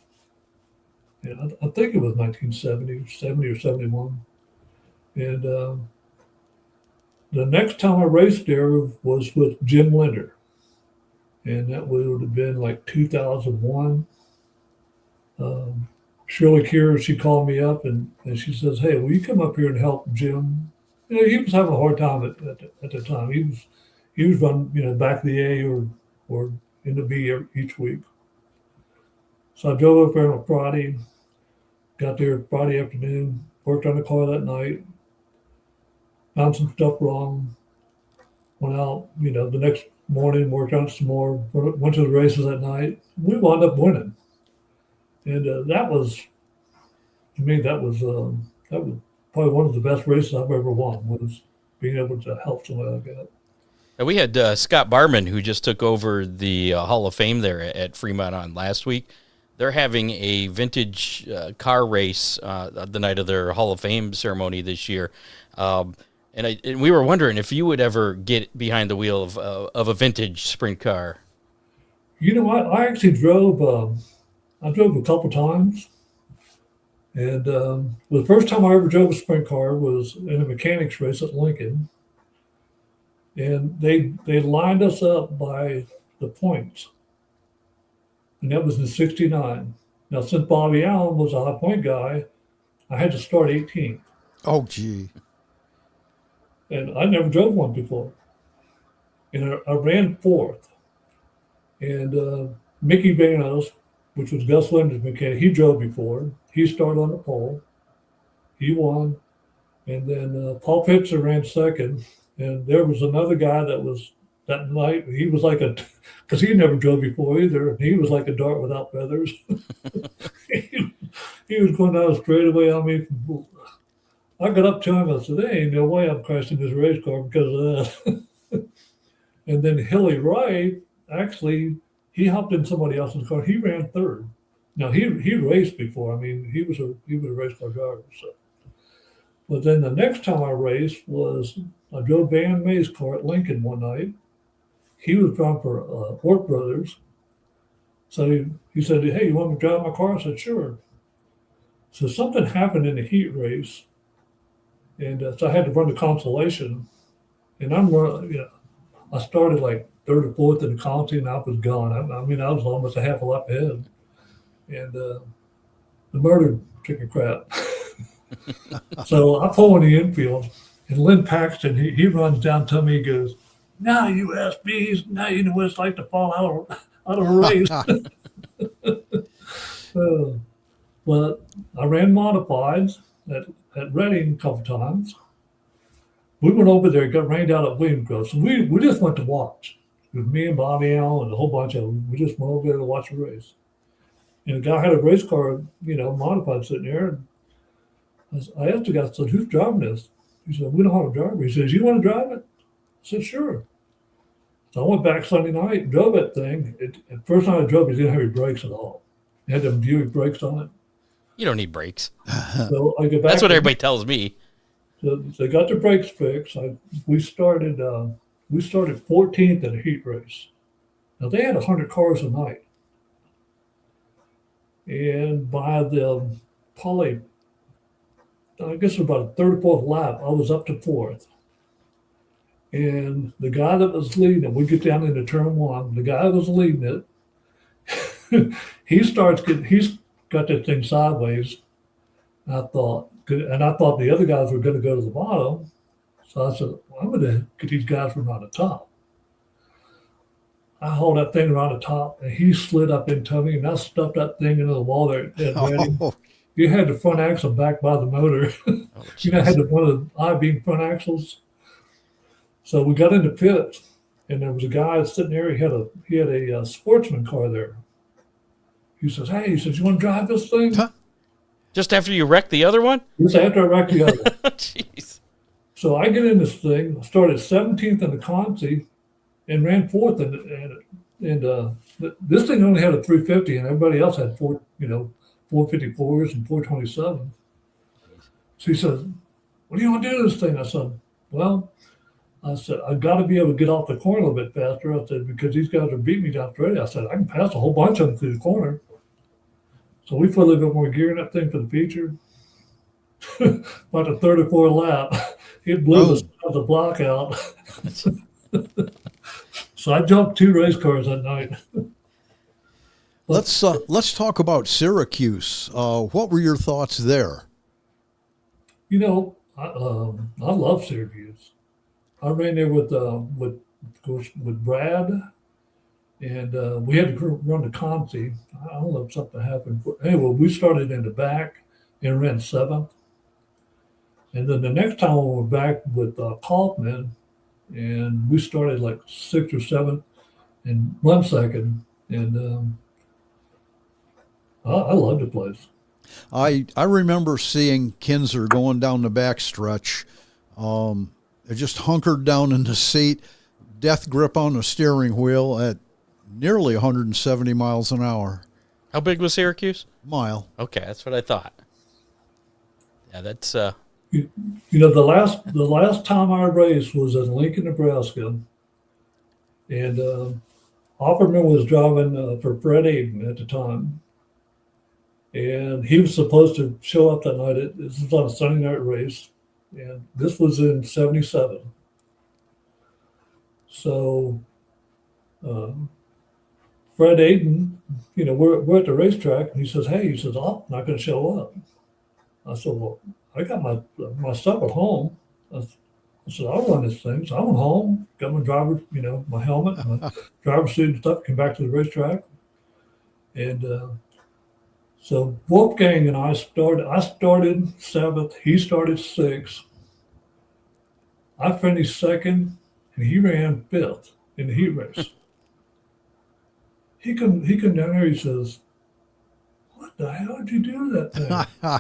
And I think it was 1970, 70 or 71. And the next time I raced there was with Jim Linder. and that would have been like 2001. Shirley Keir, she called me up and she says, "Hey, will you come up here and help Jim?" He was having a hard time at the time. He was running, back the A or in the B each week. So I drove up there on a Friday, got there Friday afternoon, worked on the car that night, found some stuff wrong, went out, the next morning, worked on it some more, went to the races that night. We wound up winning. And that was, to me, that was probably one of the best races I've ever won, was being able to help somebody like that. And we had Scott Barman, who just took over the Hall of Fame there at Fremont on last week. They're having a vintage car race the night of their Hall of Fame ceremony this year. And we were wondering if you would ever get behind the wheel of a vintage sprint car. You know what? I actually drove a couple times. And the first time I ever drove a sprint car was in a mechanics race at Lincoln. And they lined us up by the points. And that was in '69. Now, since Bobby Allen was a high point guy, I had to start 18th. Oh, gee. And I never drove one before. And I ran fourth. And Mickey Vanos, which was Gus Linder's mechanic, he drove before. He started on the pole. He won. And then Paul Pitzer ran second. And there was another guy that was that night. He was like because he never drove before either. He was like a dart without feathers. he was going down straightaway on me. I got up to him and said, "There ain't no way I'm crashing this race car because of that." And then Hilly Wright, actually, he hopped in somebody else's car. He ran third. Now he raced before. I mean, he was a race car driver. So, but then the next time I raced was I drove Van May's car at Lincoln one night. He was driving for Ork Brothers. So he said, "Hey, you want me to drive my car?" I said, "Sure." So something happened in the heat race. And so I had to run the consolation. And I started like third or fourth in the conti, and I was gone. I mean, I was almost a half a lap ahead. And the murder took a crap. So I pull in the infield, and Lynn Paxton, he runs down to me. He goes, "Now you SBs, now you know what it's like to fall out of a race." But I ran modifieds at Reading a couple times. We went over there, got rained out at Williams Grove. So we just went to watch. With me and Bobby Allen and a whole bunch of them. We just went over there to watch the race. And the guy had a race car, modified sitting there. And I asked the guy, I said, "Who's driving this?" He said, "We don't have a driver." He says, "You want to drive it?" I said, "Sure." So I went back Sunday night and drove that thing. At first time I drove it, didn't have any brakes at all. It had them Buick brakes on it. You don't need brakes. So I get back. That's what everybody tells me. So they got their brakes fixed. We started 14th in the heat race. Now they had 100 cars a night, and by the probably, I guess about a third or fourth lap, I was up to fourth. And the guy that was leading it, we get down into turn one. The guy that was leading it, he's got that thing sideways. And I thought the other guys were going to go to the bottom. So I said, "I'm going to get these guys from around the top." I hauled that thing around the top, and he slid up into me, and I stuffed that thing into the wall there. Oh, You had the front axle back by the motor. I had one of the I-beam front axles. So we got into pits, and there was a guy sitting there. He had a sportsman car there. He says, "Hey," he says, "you want to drive this thing?" Huh? Just after you wrecked the other one? Just after I wrecked the other one. Jeez. So I get in this thing, started 17th in the Conti, and ran fourth. And this thing only had a 350, and everybody else had 454s and 427. So he says, "What do you want to do to this thing?" I said, "I've got to be able to get off the corner a little bit faster." I said, "Because these guys are beating me down straight." I said, "I can pass a whole bunch of them through the corner." So we put a little bit more gear in that thing for the feature. About the third or fourth lap, it blew the block out. So I jumped 2 race cars that night. Let's talk about Syracuse. What were your thoughts there? You know, I love Syracuse. I ran there with of course with Brad, and we had to run the Conti. I don't know if something happened. But anyway, we started in the back and ran 7th. And then the next time we were back with Kaufman, and we started like 6th or 7th and run 2nd. And I loved the place. I remember seeing Kinzer going down the backstretch. Just hunkered down in the seat, death grip on the steering wheel at nearly 170 miles an hour. How big was Syracuse? Mile. Okay, that's what I thought. Yeah, that's You know, the last time I raced was in Lincoln, Nebraska, and Offerman was driving for Fred Aiden at the time, and he was supposed to show up that night. This was on a Sunday night race, and this was in '77. So Fred Aiden, you know, we're at the racetrack, and he says, "Hey," he says, "I'm not going to show up." I said, "Well, I got my stuff at home." I said, "I'll run this thing." So I went home, got my driver, you know, my helmet, my driver's suit and stuff, came back to the racetrack. And so Wolfgang and I started 7th, he started 6th. I finished 2nd, and he ran 5th in the heat race. He come down there, he says, "What the hell did you do to that thing?"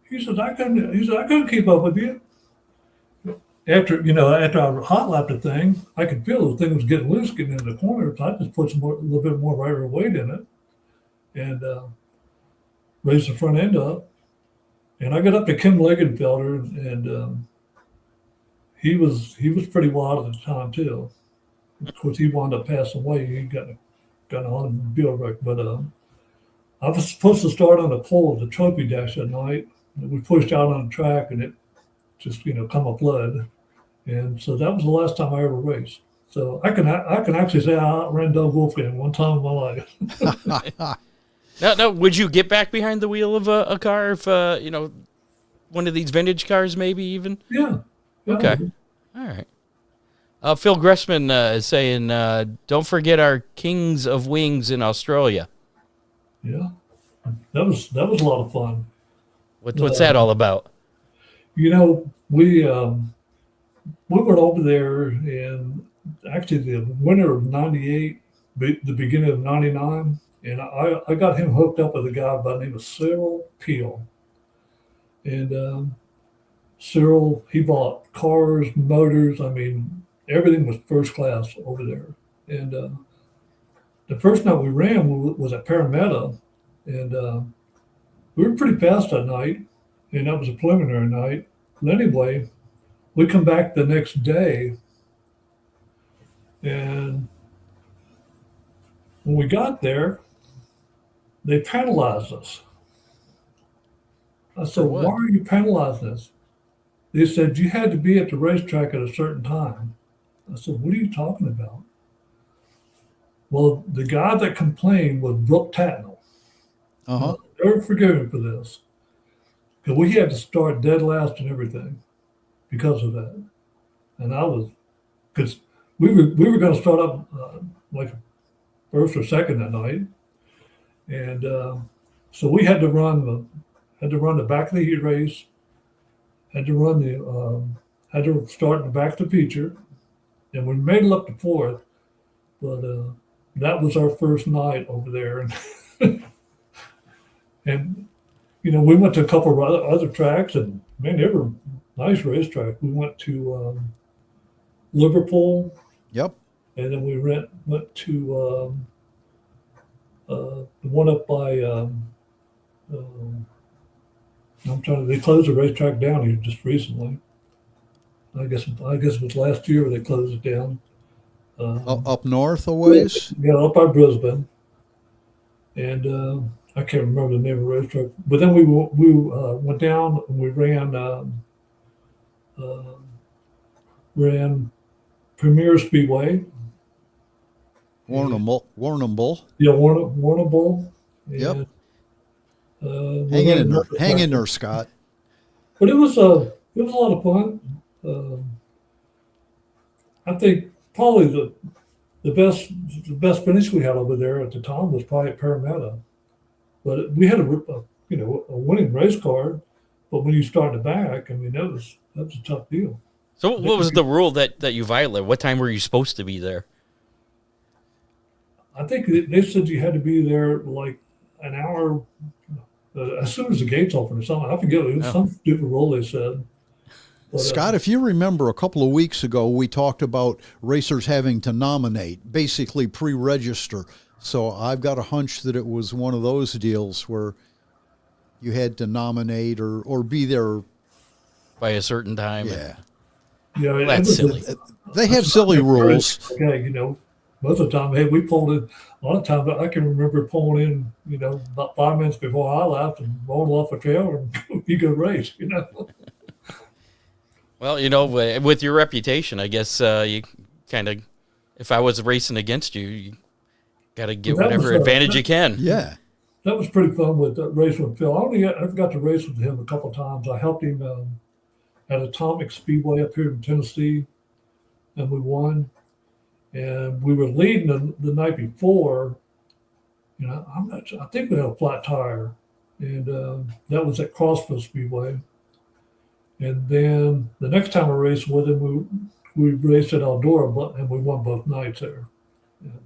He said, I couldn't keep up with you. After I hot lapped the thing, I could feel the thing was getting loose, getting in the corner. So I just put a little bit more rider weight in it and raised the front end up. And I got up to Kim Legenfelder, and he was pretty wild at the time too. Of course, he wound up passing away. He got an automobile wreck. But I was supposed to start on the pole of the trophy dash that night. We pushed out on the track, and it just come a flood. And so that was the last time I ever raced. So I can actually say I ran Doug Wolfgang one time in my life. Now, would you get back behind the wheel of a car if one of these vintage cars, maybe even? Yeah. Okay. All right. Phil Gressman is saying, "Don't forget our Kings of Wings in Australia." Yeah. That was a lot of fun. What's that all about? You know, we went over there in actually the winter of '98, the beginning of '99, and I got him hooked up with a guy by the name of Cyril Peel. And Cyril, he bought cars, motors. I mean, everything was first class over there. And the first night we ran was at Parramatta, and we were pretty fast that night, and that was a preliminary night. But anyway, we come back the next day, and when we got there, they penalized us. I said, For what? "Why are you penalizing us?" They said, "You had to be at the racetrack at a certain time." I said, "What are you talking about?" Well, the guy that complained was Brooke Tatnall. Uh-huh. I'll never forgive him for this, because we had to start dead last and everything because of that. And because we were going to start up like first or second that night, and so we had to run the back of the heat race, had to start in the back of the feature, and we made it up to 4th, but that was our first night over there, and we went to a couple of other tracks, and man, they were nice racetracks. We went to Liverpool, Yep. and then we went to the one up by. They closed the racetrack down here just recently. I guess it was last year they closed it down. Up north a ways? Yeah, up by Brisbane, and I can't remember the name of the racetrack. But then we went down and we ran Premier Speedway, Warrnambool. Yeah, Warrnambool. Yep. And, Hang in there, Scott. but it was a lot of fun. I think probably the best finish we had over there at the time was probably at Parramatta. But we had a winning race car. But when you started back, I mean that was a tough deal. So what was the rule that you violated? What time were you supposed to be there? I think they said you had to be there like an hour as soon as the gates opened or something. I forget. It was some stupid rule they said. But, Scott, if you remember a couple of weeks ago, we talked about racers having to nominate, basically pre-register. So I've got a hunch that it was one of those deals where you had to nominate or be there by a certain time. Yeah. Yeah, well, that's silly. They have silly rules. Okay, most of the time, hey, we pulled in a lot of times. I can remember pulling in, about 5 minutes before I left and rolling off a trail and you go race, Well, with your reputation, I guess you kind of, if I was racing against you, you got to get whatever advantage you can. Yeah. That was pretty fun with racing with Phil. I got to race with him a couple of times. I helped him at Atomic Speedway up here in Tennessee, and we won. And we were leading the night before. I'm not sure. I think we had a flat tire, and that was at Crossville Speedway. And then the next time I raced with him, we raced at Eldora, and we won both nights there. And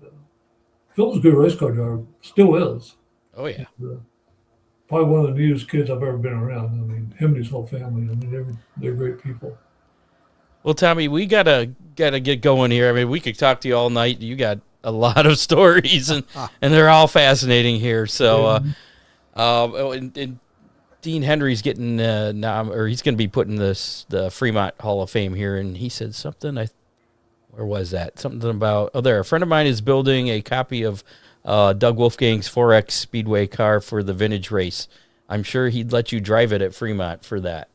Phil was a good race car driver, still is. Oh yeah, probably one of the neatest kids I've ever been around. I mean, him and his whole family. I mean, they're great people. Well, Tommy, we gotta get going here. I mean, we could talk to you all night. You got a lot of stories, and they're all fascinating here. So, and Dean Henry's getting he's going to be put in the Fremont Hall of Fame here, and he said something. Where was that? Something about a friend of mine is building a copy of Doug Wolfgang's 4X Speedway car for the vintage race. I'm sure he'd let you drive it at Fremont for that.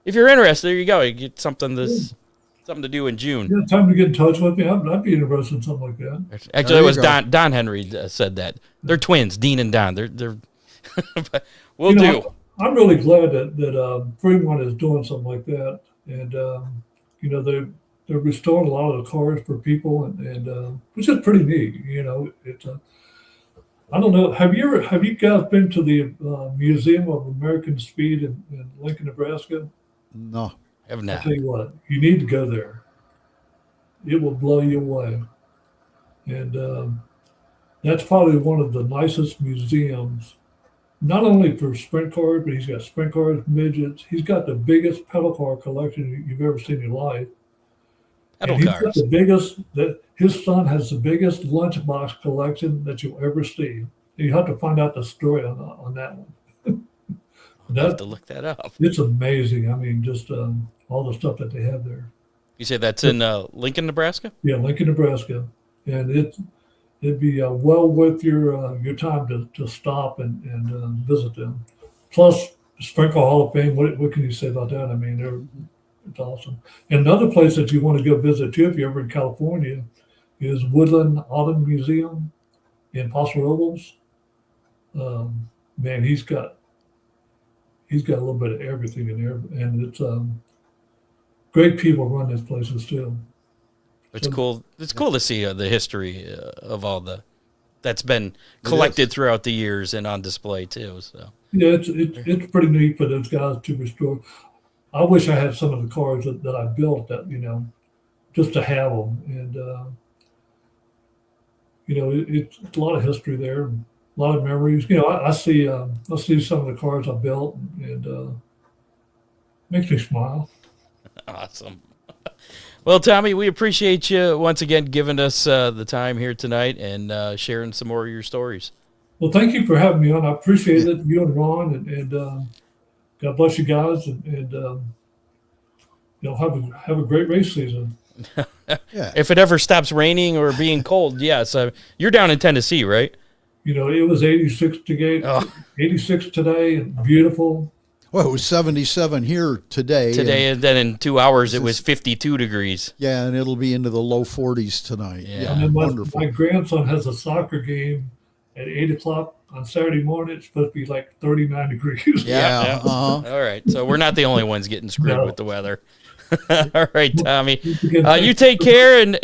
If you're interested, there you go. You get something to do in June. Yeah, time to get in touch with me. I'd be interested in something like that. Actually, it was Don Henry said that. They're twins, Dean and Don. They're we'll do. I'm really glad that Fremont is doing something like that, and they're restoring a lot of the cars for people, and which is pretty neat. It's I don't know. Have you guys been to the Museum of American Speed in Lincoln, Nebraska? No, have not. I'll tell you what, you need to go there. It will blow you away, and that's probably one of the nicest museums. Not only for sprint cars, but he's got sprint cars, midgets. He's got the biggest pedal car collection you've ever seen in your life. Pedal he's cars. got the biggest. His son has the biggest lunchbox collection that you'll ever see. You have to find out the story on that one. I'll have to look that up. It's amazing. I mean, just all the stuff that they have there. You say that's in Lincoln, Nebraska? Yeah, Lincoln, Nebraska, and it'd be well worth your time to stop and visit them. Plus, Sprinkle Hall of Fame. What can you say about that? I mean, it's awesome. And another place that you want to go visit too, if you're ever in California, is Woodland Autumn Museum in Paso Robles. Man, he's got a little bit of everything in there, and it's great people run these places too. It's cool. It's cool to see the history of all that's been collected throughout the years and on display too. So yeah, it's pretty neat for those guys to restore. I wish I had some of the cars that I built that just to have them, and it's a lot of history there, a lot of memories. I see some of the cars I built, and makes me smile. Awesome. Well, Tommy, we appreciate you once again giving us the time here tonight and sharing some more of your stories. Well, thank you for having me on. I appreciate it, you and Ron, and God bless you guys, and have a great race season. Yeah. If it ever stops raining or being cold, yes. You're down in Tennessee, right? It was 86 today, 86 today, and beautiful. Well, it was 77 here today. And then in 2 hours it was 52 degrees. Yeah, and it'll be into the low 40s tonight. Yeah. And then Wonderful. my grandson has a soccer game at 8:00 on Saturday morning. It's supposed to be like 39 degrees. Yeah. All right. So we're not the only ones getting screwed No. with the weather. All right, Tommy. You take care, and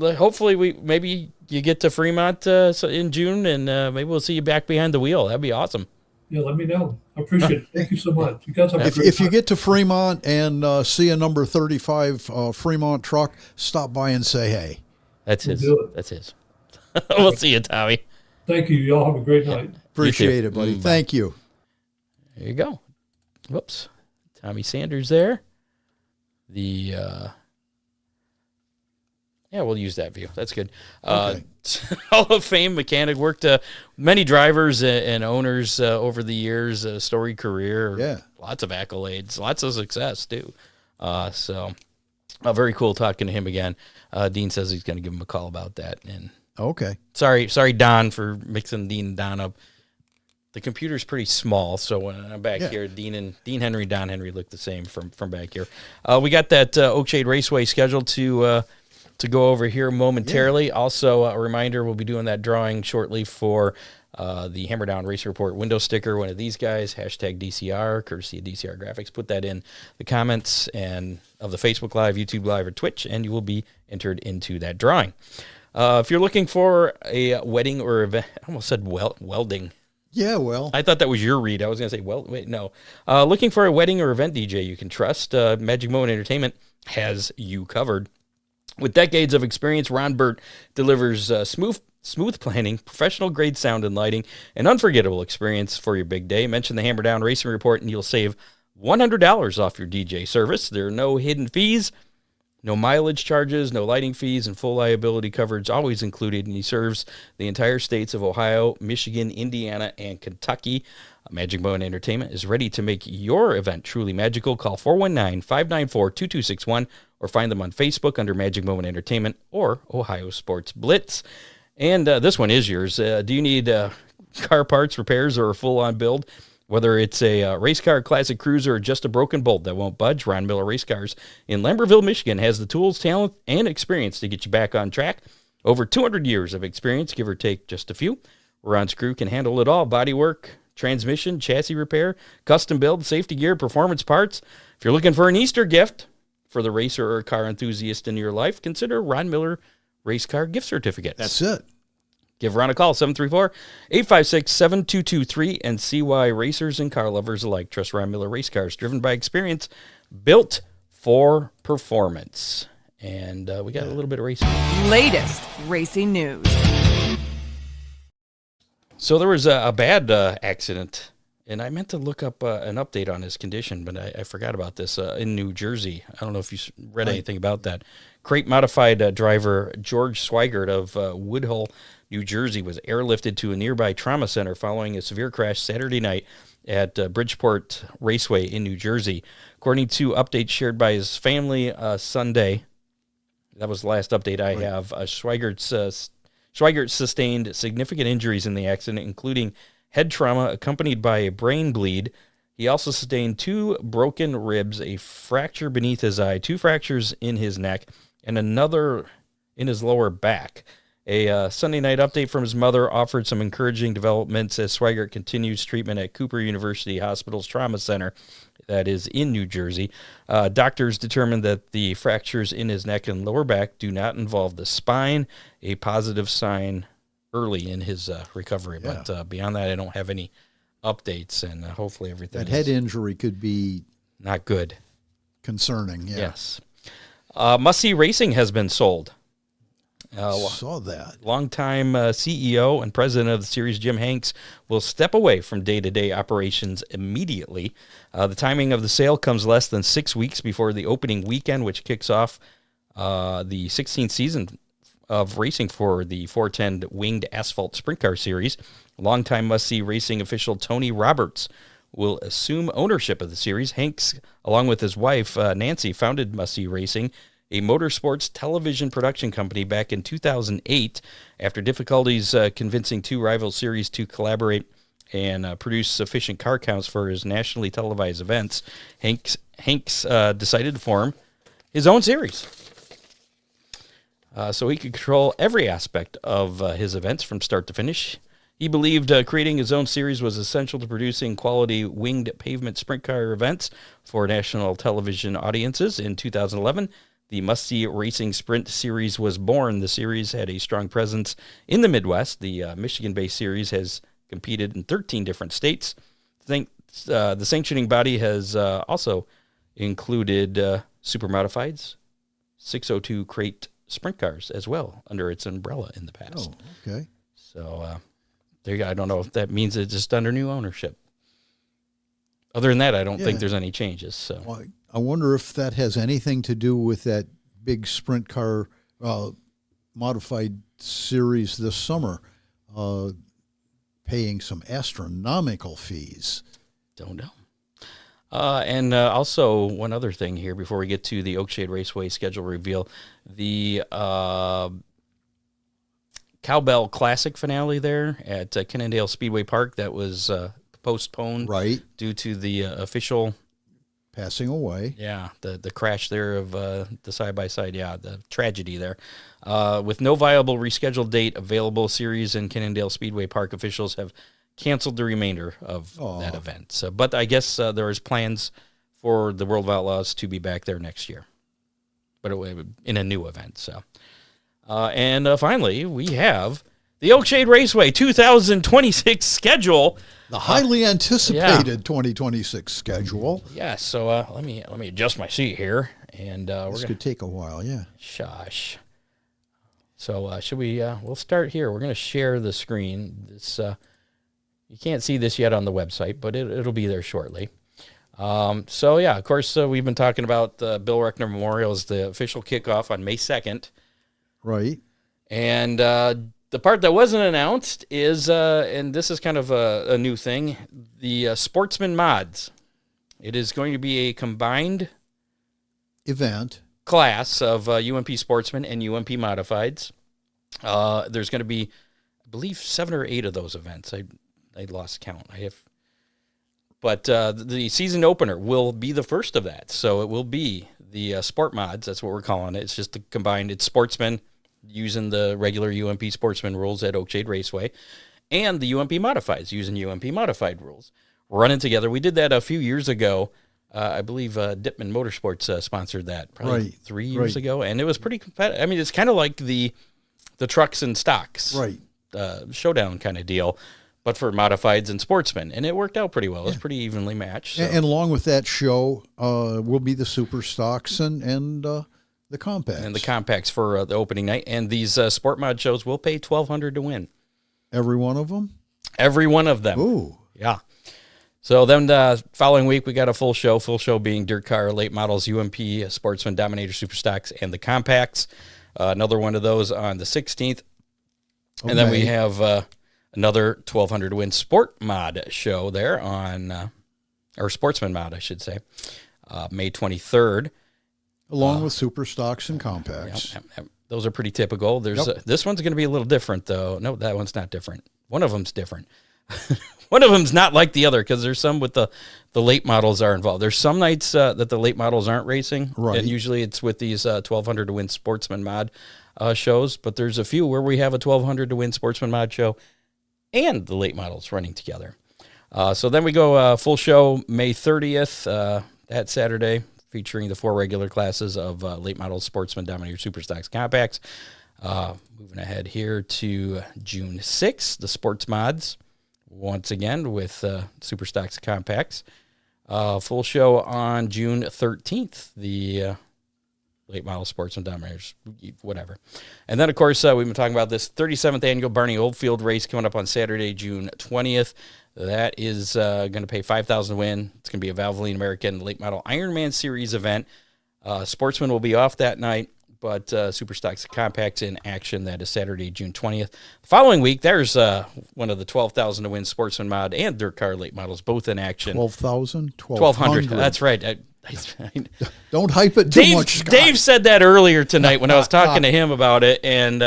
hopefully maybe you get to Fremont in June, and maybe we'll see you back behind the wheel. That'd be awesome. Yeah, let me know. I appreciate it. Thank you so much. You guys have a great If you time. get to Fremont and see a number 35 Fremont truck, stop by and say hey. That's his. do it. That's his. We'll see you, Tommy. Thank you. Y'all have a great night. Appreciate it, buddy. Bye. Thank you. There you go. Whoops. Tommy Sanders there. We'll use that view. That's good. Okay. Hall of Fame mechanic, worked many drivers and owners over the years, storied career. Yeah. Lots of accolades, lots of success too. Very cool talking to him again. Dean says he's going to give him a call about that. And Okay. sorry, Don, for mixing Dean and Don up. The computer's pretty small, so when I'm back here, Dean Henry, Don Henry look the same from back here. We got that Oakshade Raceway scheduled to go over here momentarily. Also, a reminder, we'll be doing that drawing shortly for the Hammer Down Race Report window sticker. One of these guys, hashtag DCR, courtesy of DCR Graphics. Put that in the comments and of the Facebook Live, YouTube Live, or Twitch, and you will be entered into that drawing. If you're looking for a wedding or event, I almost said welding. Yeah, well. I thought that was your read. I was going to say, wait, no. Looking for a wedding or event DJ you can trust, Magic Moment Entertainment has you covered. With decades of experience, Ron Burt delivers smooth planning, professional-grade sound and lighting, an unforgettable experience for your big day. Mention the Hammer Down Racing Report, and you'll save $100 off your DJ service. There are no hidden fees, no mileage charges, no lighting fees, and full liability coverage always included, and he serves the entire states of Ohio, Michigan, Indiana, and Kentucky. Magic Moment Entertainment is ready to make your event truly magical. Call 419-594-2261 or find them on Facebook under Magic Moment Entertainment or Ohio Sports Blitz. And this one is yours. Do you need car parts, repairs, or a full-on build? Whether it's a race car, classic cruiser, or just a broken bolt that won't budge, Ron Miller Race Cars in Lambertville, Michigan has the tools, talent, and experience to get you back on track. Over 200 years of experience, give or take just a few. Ron's crew can handle it all: bodywork, transmission, chassis repair, custom build, safety gear, performance parts. If you're looking for an Easter gift for the racer or car enthusiast in your life, consider Ron Miller Race Car gift certificates. That's it. Give Ron a call, 734-856-7223, and see why racers and car lovers alike trust Ron Miller Race Cars, driven by experience, built for performance. And we got a little bit of racing. Latest racing news. So there was a bad accident, and I meant to look up an update on his condition, but I forgot about this, in New Jersey. I don't know if you read anything about that. Crate modified driver George Swigert of Woodhull, New Jersey, was airlifted to a nearby trauma center following a severe crash Saturday night at Bridgeport Raceway in New Jersey. According to updates shared by his family Sunday, that was the last update I have, Schweigert sustained significant injuries in the accident, including head trauma accompanied by a brain bleed. He also sustained 2 broken ribs, a fracture beneath his eye, 2 fractures in his neck, and another in his lower back. A Sunday night update from his mother offered some encouraging developments as Swigert continues treatment at Cooper University Hospital's Trauma Center, that is in New Jersey. Doctors determined that the fractures in his neck and lower back do not involve the spine, a positive sign early in his recovery. Yeah. But beyond that, I don't have any updates, and hopefully everything That is head injury could be not good. concerning. Yeah. Yes. Must-See Racing has been sold. Saw that. Longtime CEO and president of the series, Jim Hanks, will step away from day-to-day operations immediately. The timing of the sale comes less than 6 weeks before the opening weekend, which kicks off the 16th season of racing for the 410 Winged Asphalt Sprint Car Series. Longtime Must-See Racing official Tony Roberts will assume ownership of the series. Hanks, along with his wife, Nancy, founded Must-See Racing, a motorsports television production company, back in 2008. After difficulties convincing 2 rival series to collaborate and produce sufficient car counts for his nationally televised events, Hanks decided to form his own series. So he could control every aspect of his events from start to finish. He believed creating his own series was essential to producing quality winged pavement sprint car events for national television audiences. In 2011, the Must-See Racing Sprint Series was born. The series had a strong presence in the Midwest. The Michigan-based series has competed in 13 different states. The sanctioning body has also included super modifieds, 602 crate sprint cars as well under its umbrella in the past. Oh, okay. So there you go. I don't know if that means it's just under new ownership. Other than that, I don't think there's any changes. So well, I wonder if that has anything to do with that big sprint car modified series this summer, paying some astronomical fees. Don't know. And also one other thing here before we get to the Oakshade Raceway schedule reveal, the Cowbell Classic finale there at Cannondale Speedway Park that was postponed due to the official passing away. Yeah, the crash there of the side-by-side, the tragedy there. With no viable rescheduled date available, series and Cannondale Speedway Park officials have canceled the remainder of that event. So, but I guess there is plans for the World of Outlaws to be back there next year, but in a new event. So, and finally, we have the Oakshade Raceway 2026 schedule. The highly anticipated 2026 schedule. Yeah, so let me adjust my seat here, and this could take a while. Yeah. Shush. So should we? We'll start here. We're going to share the screen. This you can't see this yet on the website, but it'll be there shortly. So yeah, of course, we've been talking about Bill Reckner Memorial as the official kickoff on May 2nd. Right. And the part that wasn't announced is, and this is kind of a new thing, the Sportsman Mods. It is going to be a combined event class of UMP Sportsman and UMP Modifieds. There's going to be, I believe, 7 or 8 of those events. I lost count. But the season opener will be the first of that. So it will be the Sport Mods. That's what we're calling it. It's just a combined, it's Sportsman using the regular UMP Sportsman rules at Oakshade Raceway, and the UMP Modifieds using UMP Modified rules. Running together. We did that a few years ago. I believe Dittman Motorsports sponsored that probably 3 years ago, and it was pretty competitive. I mean, it's kind of like the trucks and stocks showdown kind of deal, but for modifieds and sportsmen, and it worked out pretty well. It was pretty evenly matched. So. And along with that show will be the super stocks and the compacts. And the compacts for the opening night. And these sport mod shows will pay $1,200 to win. Every one of them? Every one of them. Ooh. Yeah. So then the following week, we got a full show being Dirt Car, Late Models, UMP, Sportsman, Dominator, Super Stocks, and the compacts. Another one of those on the 16th. Okay. And then we have another $1,200 to win Sport Mod show there on, or Sportsman Mod, I should say, May 23rd. Along with super stocks and compacts. Yep. Those are pretty typical. There's this one's going to be a little different, though. No, that one's not different. One of them's different. One of them's not like the other because there's some with the late models are involved. There's some nights that the late models aren't racing, and usually it's with these $1,200 to win Sportsman Mod shows. But there's a few where we have a $1,200 to win Sportsman Mod show and the late models running together. So then we go full show May 30th, that Saturday, featuring the 4 regular classes of late model Sportsman, Dominator, Super Stocks, Compacts. Moving ahead here to June 6th, the Sports Mods, once again with Super Stocks, Compacts. Full show on June 13th, the late model Sportsman, Dominators, whatever. And then, of course, we've been talking about this 37th annual Barney Oldfield race coming up on Saturday, June 20th. That is going to pay $5,000 to win. It's going to be a Valvoline American late model Ironman Series event. Sportsman will be off that night, but Super Stocks Compacts in action. That is Saturday, June 20th. The following week, there's one of the $12,000 to win Sportsman Mod and Dirt Car late models, both in action. 12,000? 1,200. That's right. Don't hype it too much, Scott. Dave said that earlier tonight when I was talking to him about it, and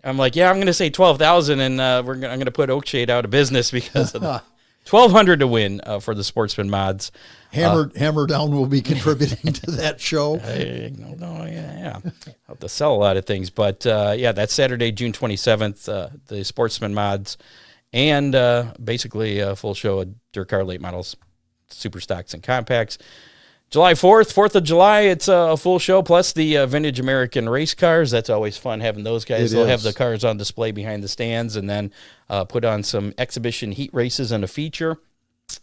I'm like, yeah, I'm going to say 12,000, and I'm going to put Oakshade out of business because of the 1,200 to win for the Sportsman Mods. Hammer Down will be contributing to that show. Yeah. I'll have to sell a lot of things. But, that's Saturday, June 27th, the Sportsman Mods, and basically a full show of dirt car late models, super stocks, and compacts. July 4th of July, it's a full show, plus the vintage American race cars. That's always fun having those guys. They'll have the cars on display behind the stands, and then put on some exhibition heat races and a feature.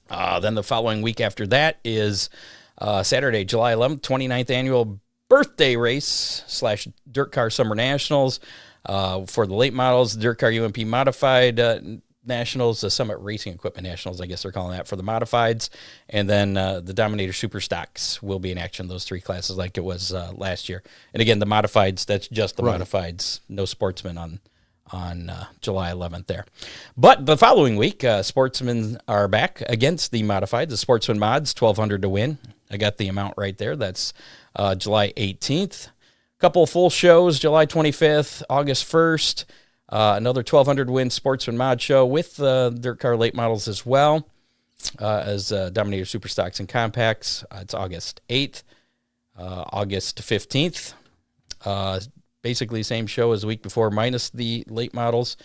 Then the following week after that is Saturday, July 11th, 29th annual birthday race / Dirt Car Summer Nationals for the late models, Dirt Car UMP Modified Nationals, the Summit Racing Equipment Nationals, I guess they're calling that, for the modifieds. And then the Dominator Super Stocks will be in action, those three classes like it was last year. And again, the modifieds, that's just the modifieds, no sportsmen on July 11th there. But the following week, sportsmen are back against the modifieds, the Sportsman Mods, 1,200 to win. I got the amount right there. That's July 18th. Couple full shows, July 25th, August 1st. Another 1,200 win Sportsman Mod show with dirt car late models as well as Dominator Super Stocks and Compacts. It's August 8th, August 15th. Basically same show as the week before minus the late models.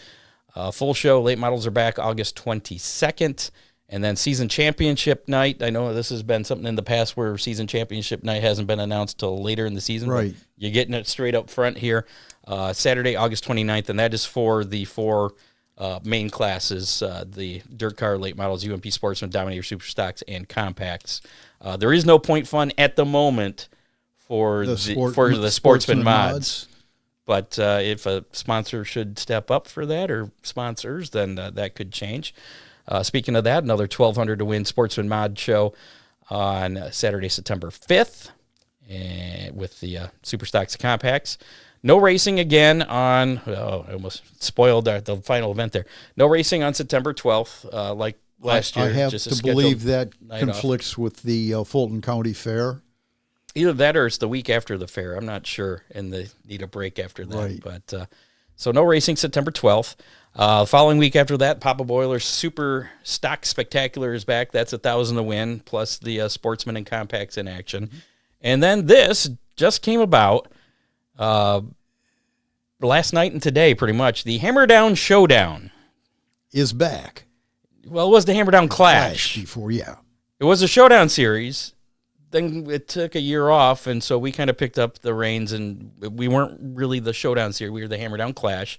Full show, late models are back August 22nd. And then season championship night. I know this has been something in the past where season championship night hasn't been announced till later in the season. Right. You're getting it straight up front here. Saturday, August 29th, and that is for the four main classes, the Dirt Car, Late Models, UMP Sportsman, Dominator Super Stocks, and Compacts. There is no point fund at the moment for the Sportsman Mods. But if a sponsor should step up for that, or sponsors, then that could change. Speaking of that, another 1,200 to win Sportsman Mod show on Saturday, September 5th, with the Super Stocks and Compacts. No racing again on, I almost spoiled the final event there. No racing on September 12th, like last year. I have just to believe that conflicts with the Fulton County Fair. Either that or it's the week after the fair. I'm not sure, and they need a break after that. Right. But so no racing September 12th. Following week after that, Papa Boiler's Super Stock Spectacular is back. That's 1,000 to win, plus the Sportsman and Compacts in action. Mm-hmm. And then this just came about last night and today, pretty much. The Hammer Down Showdown is back. Well, it was the Hammer Down Clash before, yeah. It was a Showdown series. Then it took a year off, and so we kind of picked up the reins, and we weren't really the Showdown series. We were the Hammer Down Clash,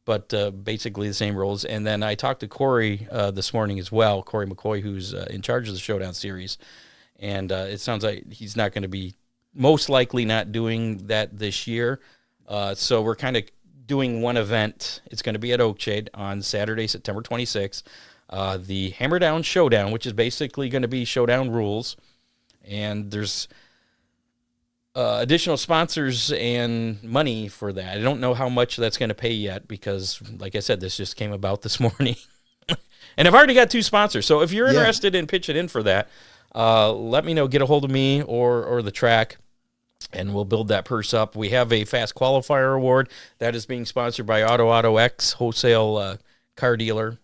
but basically the same rules. And then I talked to Corey this morning as well, Corey McCoy, who's in charge of the Showdown series. And it sounds like he's not going to be, most likely not doing that this year. So we're kind of doing one event. It's going to be at Oakshade on Saturday, September 26th. The Hammer Down Showdown, which is basically going to be Showdown rules. And there's additional sponsors and money for that. I don't know how much that's going to pay yet because, like I said, this just came about this morning. And I've already got 2 sponsors. So if you're interested in pitching in for that, let me know. Get a hold of me or the track, and we'll build that purse up. We have a Fast Qualifier Award that is being sponsored by Auto X, wholesale car dealer,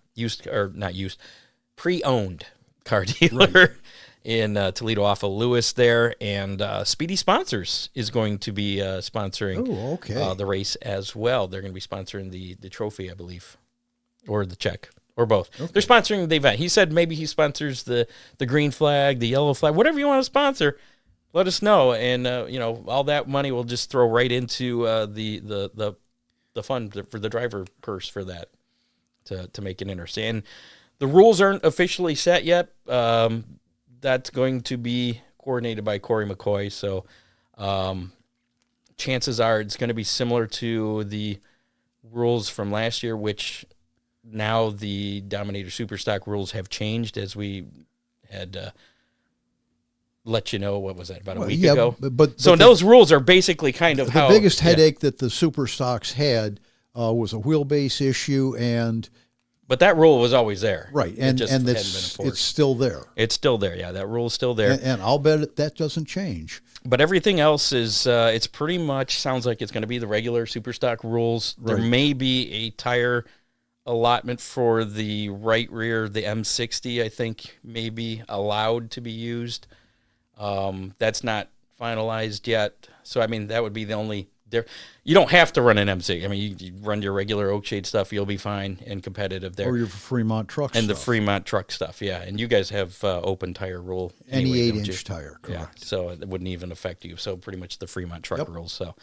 pre-owned car dealer. Right. In Toledo off of Lewis there, and Speedy Sponsors is going to be sponsoring the race as well. They're going to be sponsoring the trophy, I believe, or the check, or both. Okay. They're sponsoring the event. He said maybe he sponsors the green flag, the yellow flag, whatever you want to sponsor. Let us know, and all that money we'll just throw right into the fund for the driver purse for that to make it interesting. And the rules aren't officially set yet. That's going to be coordinated by Corey McCoy. So chances are it's going to be similar to the rules from last year, which now the Dominator Superstock rules have changed, as we had let you know, what was that, about a week ago? But those rules are basically kind of the biggest headache that the Superstocks had was a wheelbase issue, and But that rule was always there. Right, It and just and hadn't it's been enforced. it's still there, It's still there. Yeah, that rule is still there. and I'll bet that doesn't change. But everything else is, it's pretty much sounds like it's going to be the regular super stock rules. There Right. may be a tire allotment for the right rear, the M60, I think may be allowed to be used. That's not finalized yet. So, I mean, that would be the only you don't have to run an M60. I mean, you run your regular oak shade stuff, you'll be fine and competitive there. Or your Fremont truck And the stuff. Fremont truck stuff, yeah. And you guys have open tire rule. Any anyway, don't 8-inch you? tire, Yeah, correct. so it wouldn't even affect you. So pretty much the Fremont truck rules. So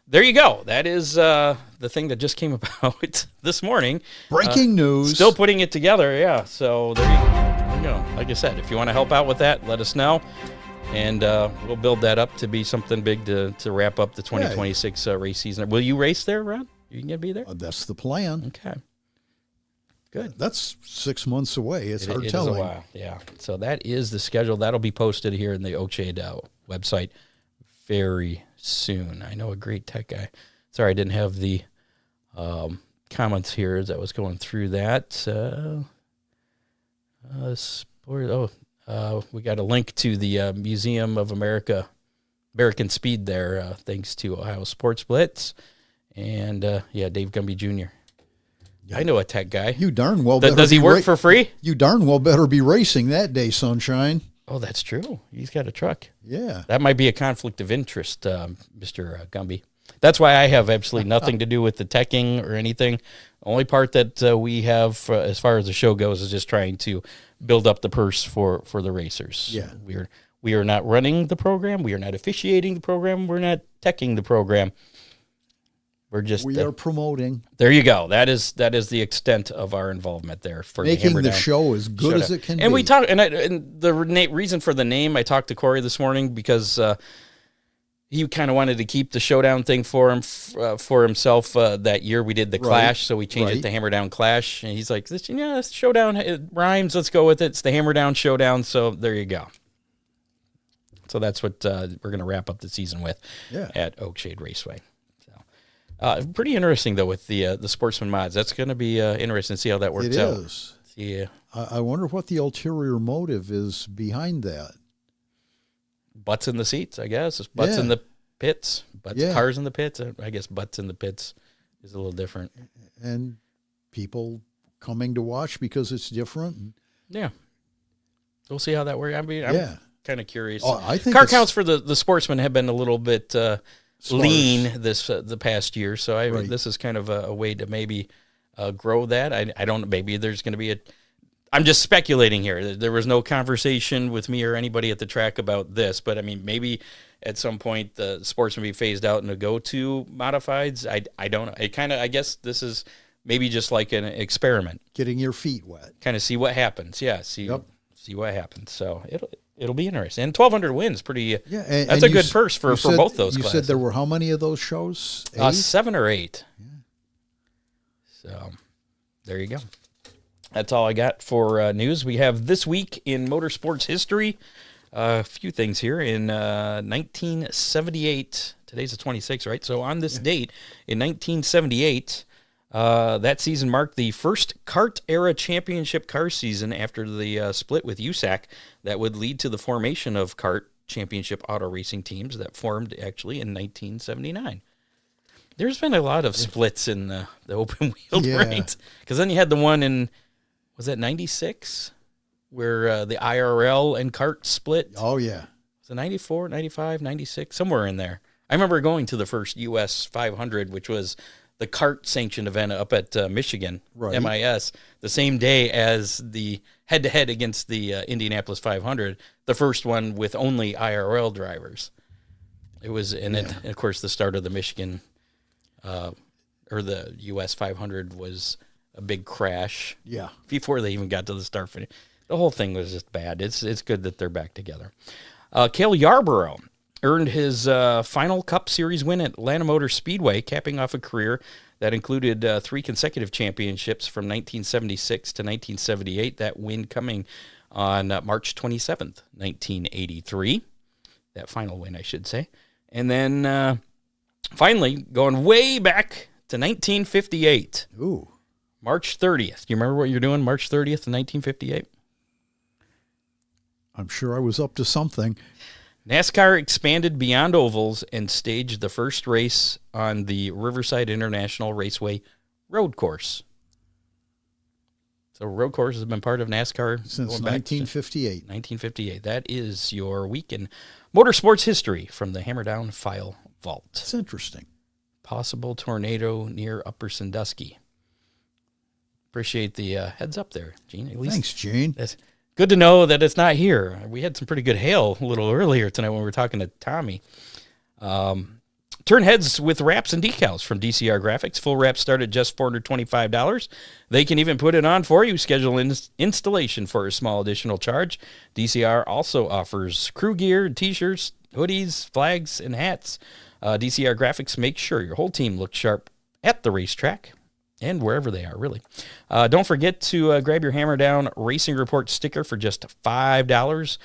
there you go. That is the thing that just came about this morning. Breaking news. Still putting it together, yeah. So there you go. Like I said, if you want to help out with that, let us know. And we'll build that up to be something big to wrap up the 2026 race season. Will you race there, Ron? You going to be there? That's the plan. Okay. Good. That's 6 months away. It's hard It is telling. a while, yeah. So that is the schedule. That'll be posted here in the Oakshade website very soon. I know a great tech guy. Sorry, I didn't have the comments here as I was going through that. We got a link to the Museum of American Speed there, thanks to Ohio Sports Blitz. And, Dave Gumby Jr. Yeah. I know a tech guy. You darn well better Does he be work for free? You darn well better be racing that day, sunshine. Oh, that's true. He's got a truck. Yeah. That might be a conflict of interest, Mr. Gumby. That's why I have absolutely nothing to do with the teching or anything. The only part that we have, as far as the show goes, is just trying to build up the purse for the racers. Yeah. We are not running the program. We are not officiating the program. We're not teching the program. We're just We are promoting. There you go. That is the extent of our involvement there for Making the Hammerdown show as good as it can be. And we talked, and the reason for the name, I talked to Corey this morning because he kind of wanted to keep the Showdown thing for himself that year. We did the Clash, so we changed it to Hammerdown Clash. And he's like, this Showdown, it rhymes. Let's go with it. It's the Hammerdown Showdown. So there you go. So that's what we're going to wrap up the season with at Oakshade Raceway. Pretty interesting, though, with the Sportsman mods. That's going to be interesting to see how that works out. It is. Yeah. I wonder what the ulterior motive is behind that. Butts in the seats, I guess. It's butts in the pits. Cars in the pits. I guess butts in the pits is a little different. And people coming to watch because it's different. Yeah. We'll see how that works. I mean, I'm kind of curious. Oh, I think car counts for the Sportsman have been a little bit lean the past year, so this is kind of a way to maybe grow that. I don't know. Maybe there's going to be I'm just speculating here. There was no conversation with me or anybody at the track about this, but I mean, maybe at some point the Sportsman be phased out and a go-to modifieds. I don't know. I guess this is maybe just like an experiment. Getting your feet wet. Kind of see what happens. Yeah, see what happens. So it'll be interesting. And 1,200 wins, pretty. Yeah, that's a good purse for both those. You said there were how many of those shows? 7 or 8. Yeah. So there you go. That's all I got for news. We have this week in motorsports history. A few things here. In 1978, today's the 26th, right? So on this date, in 1978, that season marked the first kart-era championship car season after the split with USAC that would lead to the formation of kart championship auto racing teams that formed actually in 1979. There's been a lot of splits in the open-wheeled ranks. Because then you had the one in, was that 96? Where the IRL and kart split. Oh, yeah. Was it 94, 95, 96? Somewhere in there. I remember going to the first US 500, which was the kart sanctioned event up at Michigan, MIS, the same day as the head-to-head against the Indianapolis 500, the first one with only IRL drivers. It was, and of course, the start of the Michigan, or the US 500 was a big crash. Yeah. Before they even got to the start finish. The whole thing was just bad. It's good that they're back together. Cale Yarborough earned his final Cup Series win at Atlanta Motor Speedway, capping off a career that included 3 consecutive championships from 1976 to 1978. That win coming on March 27th, 1983. That final win, I should say. And then finally, going way back to 1958. Ooh. March 30th. Do you remember what you're doing March 30th, 1958? I'm sure I was up to something. NASCAR expanded beyond ovals and staged the first race on the Riverside International Raceway road course. So road course has been part of NASCAR Since going back to 1958. 1958. That is your week in motorsports history from the Hammer Down File Vault. It's interesting. Possible tornado near Upper Sandusky. Appreciate the heads up there, Gene. At least Thanks, Gene. that's good to know that it's not here. We had some pretty good hail a little earlier tonight when we were talking to Tommy. Turn heads with wraps and decals from DCR Graphics. Full wraps start at just $425. They can even put it on for you. Schedule installation for a small additional charge. DCR also offers crew gear, T-shirts, hoodies, flags, and hats. DCR Graphics makes sure your whole team looks sharp at the racetrack and wherever they are, really. Don't forget to grab your Hammer Down Racing Report sticker for just $5.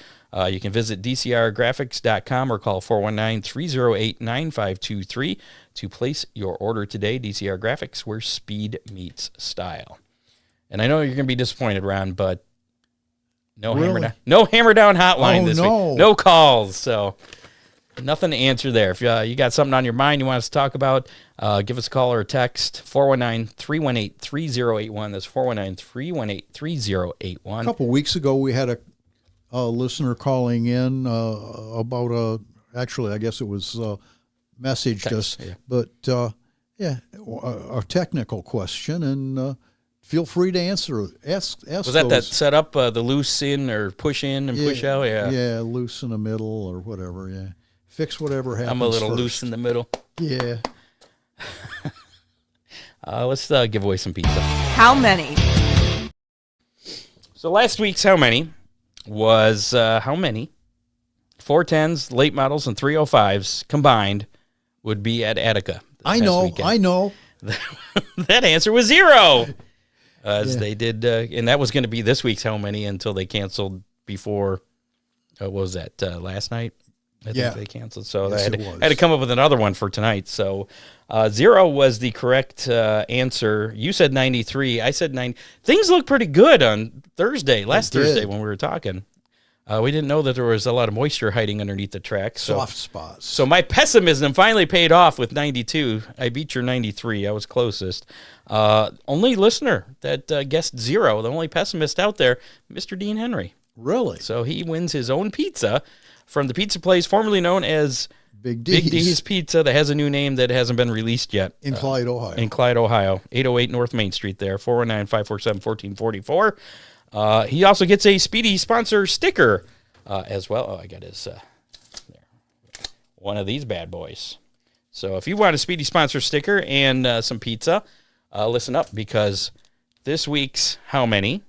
You can visit DCRgraphics.com or call 419-308-9523 to place your order today. DCR Graphics, where speed meets style. And I know you're going to be disappointed, Ron, but no Hammer Down hotline this week. No calls, so nothing to answer there. If you got something on your mind you want us to talk about, give us a call or a text, 419-318-3081. That's 419-318-3081. A couple weeks ago, we had a listener calling in about actually, I guess it was messaged us, yeah. But a technical question, and feel free to answer. Ask Was those. that set up, the loose in or push in and push out? Yeah. Yeah, loose in the middle or whatever, yeah. Fix whatever happens I'm a little first. loose in the middle. Yeah. Let's give away some pizza. How many? So last week's How Many was how many 410s, late models, and 305s combined would be at Attica. I know. That answer was 0. They did, and that was going to be this week's How Many until they canceled before, what was that, last night? I think they canceled. So Yes, I had to come up with another one for tonight. So 0 was the correct answer. You said 93. I said 9. Things looked pretty good on last Thursday when we were talking. We didn't know that there was a lot of moisture hiding underneath the track. So, Soft spots. So my pessimism finally paid off with 92. I beat your 93. I was closest. Only listener that guessed 0, the only pessimist out there, Mr. Dean Henry. Really? So he wins his own pizza from the pizza place formerly known as Big D's Pizza, that has a new name that hasn't been released yet. in Clyde, Ohio. In Clyde, Ohio. 808 North Main Street there, 419-547-1444. He also gets a Speedy sponsor sticker as well. Oh, I got his there. One of these bad boys. So if you want a Speedy sponsor sticker and some pizza, listen up, because this week's How Many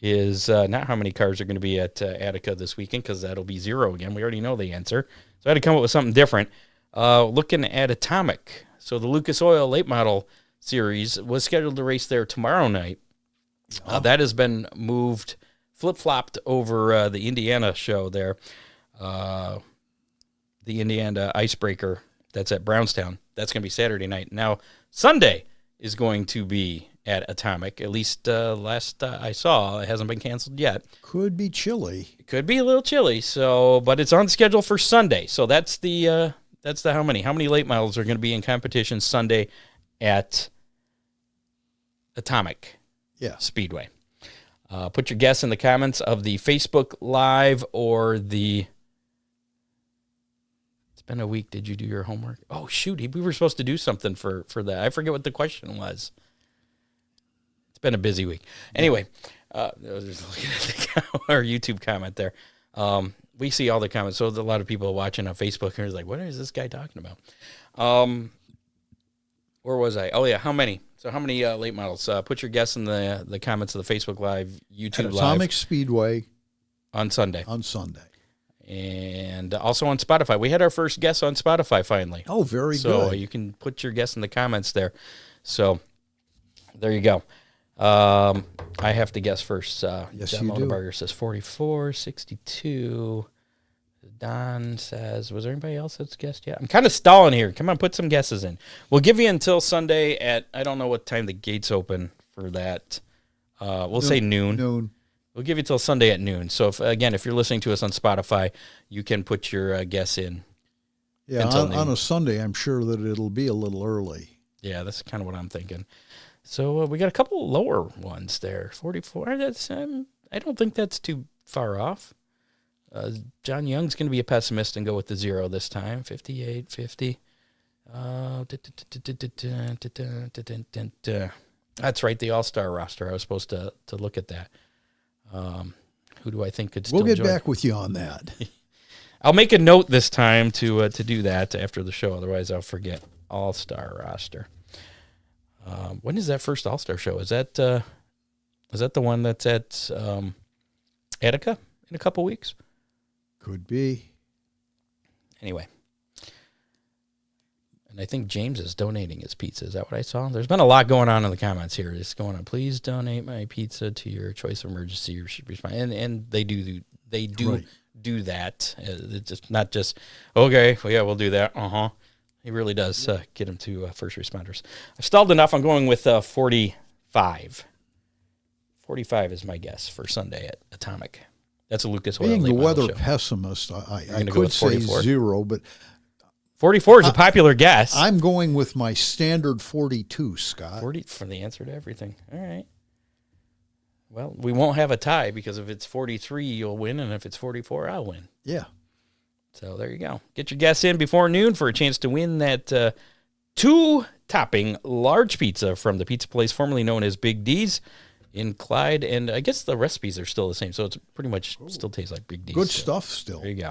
is not how many cars are going to be at Attica this weekend, because that'll be 0 again. We already know the answer. So I had to come up with something different. Looking at Atomic. So the Lucas Oil Late Model Series was scheduled to race there tomorrow night. That has been moved, flip-flopped over the Indiana show there. The Indiana Icebreaker, that's at Brownstown. That's going to be Saturday night. Now, Sunday is going to be at Atomic. At least last I saw, it hasn't been canceled yet. Could be chilly. It could be a little chilly, so but it's on schedule for Sunday. So that's the how many late models are going to be in competition Sunday at Atomic Speedway. Put your guess in the comments of the Facebook Live or the. It's been a week. Did you do your homework? Oh shoot, we were supposed to do something for that. I forget what the question was. It's been a busy week. Anyway, I was just looking at our YouTube comment there. We see all the comments. So a lot of people watching on Facebook are like, what is this guy talking about? Where was I? Oh, yeah. How many? So how many late models? Put your guess in the comments of the Facebook Live, YouTube At Live. Atomic Speedway. On Sunday. And also on Spotify. We had our first guest on Spotify finally. Oh, very good. So you can put your guess in the comments there. So there you go. I have to guess first. Yes, John you do. Monaberger says 44, 62. Don says, was there anybody else that's guessed yet? I'm kind of stalling here. Come on, put some guesses in. We'll give you until Sunday at, I don't know what time the gates open for that. We'll say noon. Noon. We'll give you till Sunday at noon. So, if you're listening to us on Spotify, you can put your guess in. Yeah, on a Sunday, I'm sure that it'll be a little early. Yeah, that's kind of what I'm thinking. So we got a couple lower ones there. 44. That's I don't think that's too far off. John Young's going to be a pessimist and go with the 0 this time. 58, 50. That's right, the All-Star roster. I was supposed to look at that. Who do I think could still We'll get join? back with you on that. I'll make a note this time to do that after the show. Otherwise, I'll forget. All-Star roster. When is that first All-Star show? Is that the one that's at Attica in a couple weeks? Could be. Anyway. And I think James is donating his pizza. Is that what I saw? There's been a lot going on in the comments here. It's going on. Please donate my pizza to your choice of emergency response. And they do Right. do that. It's just not just, okay, well, yeah, we'll do that. He really does get them to first responders. I've stalled enough. I'm going with 45. 45 is my guess for Sunday at Atomic. That's a Lucas Oil Being the late model weather show. pessimist, I go could with say 44? 0, but 44 is a popular guess. I'm going with my standard 42, Scott. 40 for the answer to everything. All right. Well, we won't have a tie because if it's 43, you'll win, and if it's 44, I'll win. Yeah. So there you go. Get your guess in before noon for a chance to win that 2-topping large pizza from the pizza place formerly known as Big D's in Clyde. And I guess the recipes are still the same, so it's pretty much still tastes like Big D's. Good so stuff still. there you go.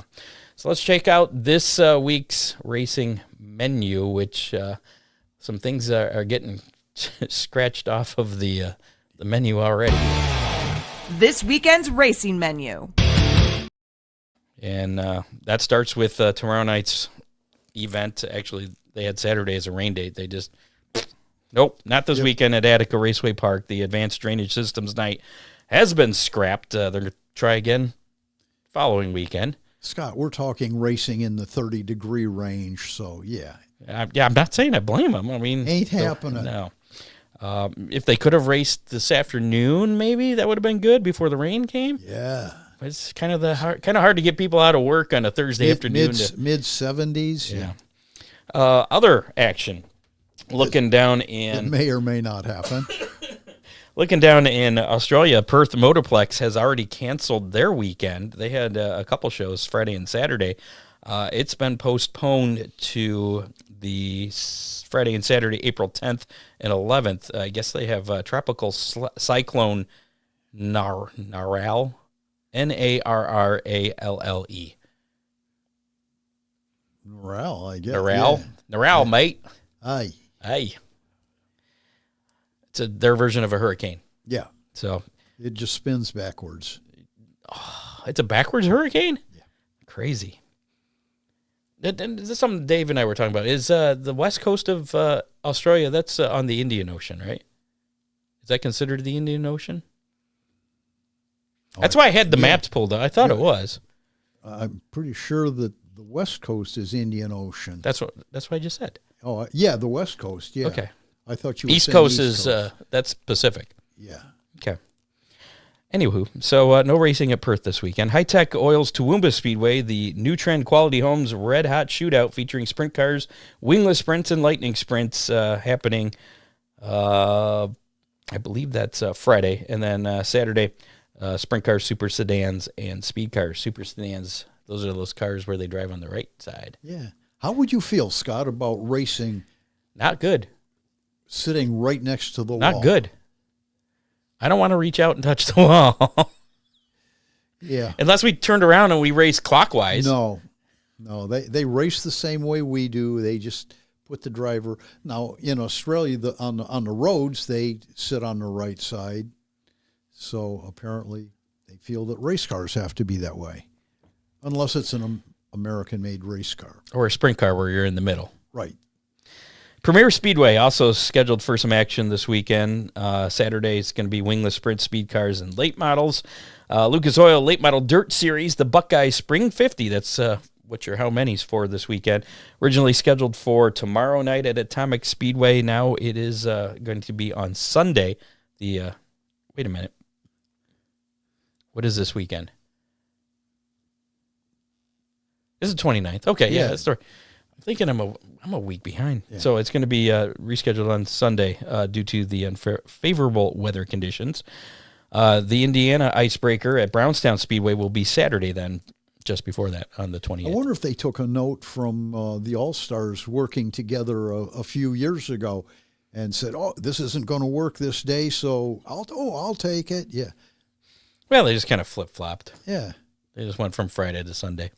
So let's check out this week's racing menu, which some things are getting scratched off of the menu already. This weekend's racing menu. And that starts with tomorrow night's event. Actually, they had Saturday as a rain date. They just, nope, not this weekend at Attica Raceway Park. The Advanced Drainage Systems Night has been scrapped. They're going to try again following weekend. Scott, we're talking racing in the 30-degree range, so yeah. I'm not saying I blame them. I mean, Ain't happening. No. If they could have raced this afternoon, maybe that would have been good before the rain came. Yeah. It's kind of hard to get people out of work on a Thursday afternoon. Mid 70s. Yeah. Other action. Looking down It in may or may not happen. Australia, Perth Motorplex has already canceled their weekend. They had a couple shows Friday and Saturday. It's been postponed to the Friday and Saturday, April 10th and 11th. I guess they have tropical cyclone Narrale, Narralle. Narrale, I guess. Narrale, mate. Aye. Hey. It's their version of a hurricane. Yeah. So It just spins backwards. it's a backwards hurricane? Yeah. Crazy. This is something Dave and I were talking about. Is the west coast of Australia, that's on the Indian Ocean, right? Is that considered the Indian Ocean? That's why I had the maps pulled up. I thought it was. I'm pretty sure that the west coast is Indian Ocean. That's what I just said. Oh, yeah, the west coast, yeah. Okay. I thought you were East saying Coast East is Coast. that's Pacific. Yeah. Okay. Anywho, so no racing at Perth this weekend. High Tech Oils Toowoomba Speedway, the New Trend Quality Homes Red Hot Shootout featuring sprint cars, wingless sprints, and lightning sprints happening. I believe that's Friday, and then Saturday, sprint cars, super sedans, and speed cars. Super sedans, those are those cars where they drive on the right side. Yeah. How would you feel, Scott, about racing Not good. sitting right next to the wall? Not good. I don't want to reach out and touch the wall. Yeah. Unless we turned around and we raced clockwise. No, they race the same way we do. They just put the driver. Now in Australia, on the roads, they sit on the right side. So apparently, they feel that race cars have to be that way, unless it's an American-made race car. Or a sprint car where you're in the middle. Right. Premier Speedway also scheduled for some action this weekend. Saturday is going to be wingless sprint speed cars and late models. Lucas Oil Late Model Dirt Series, the Buckeye Spring 50. That's what your how many's for this weekend. Originally scheduled for tomorrow night at Atomic Speedway. Now it is going to be on Sunday, the wait a minute. What is this weekend? This is the 29th. Okay, yeah, that's the story. I'm thinking I'm a week behind. Yeah. So it's going to be rescheduled on Sunday due to the unfavorable weather conditions. The Indiana Icebreaker at Brownstown Speedway will be Saturday then, just before that, on the 28th. I wonder if they took a note from the All-Stars working together a few years ago and said, oh, this isn't going to work this day, so I'll take it. Yeah. Well, they just kind of flip-flopped. Yeah. They just went from Friday to Sunday.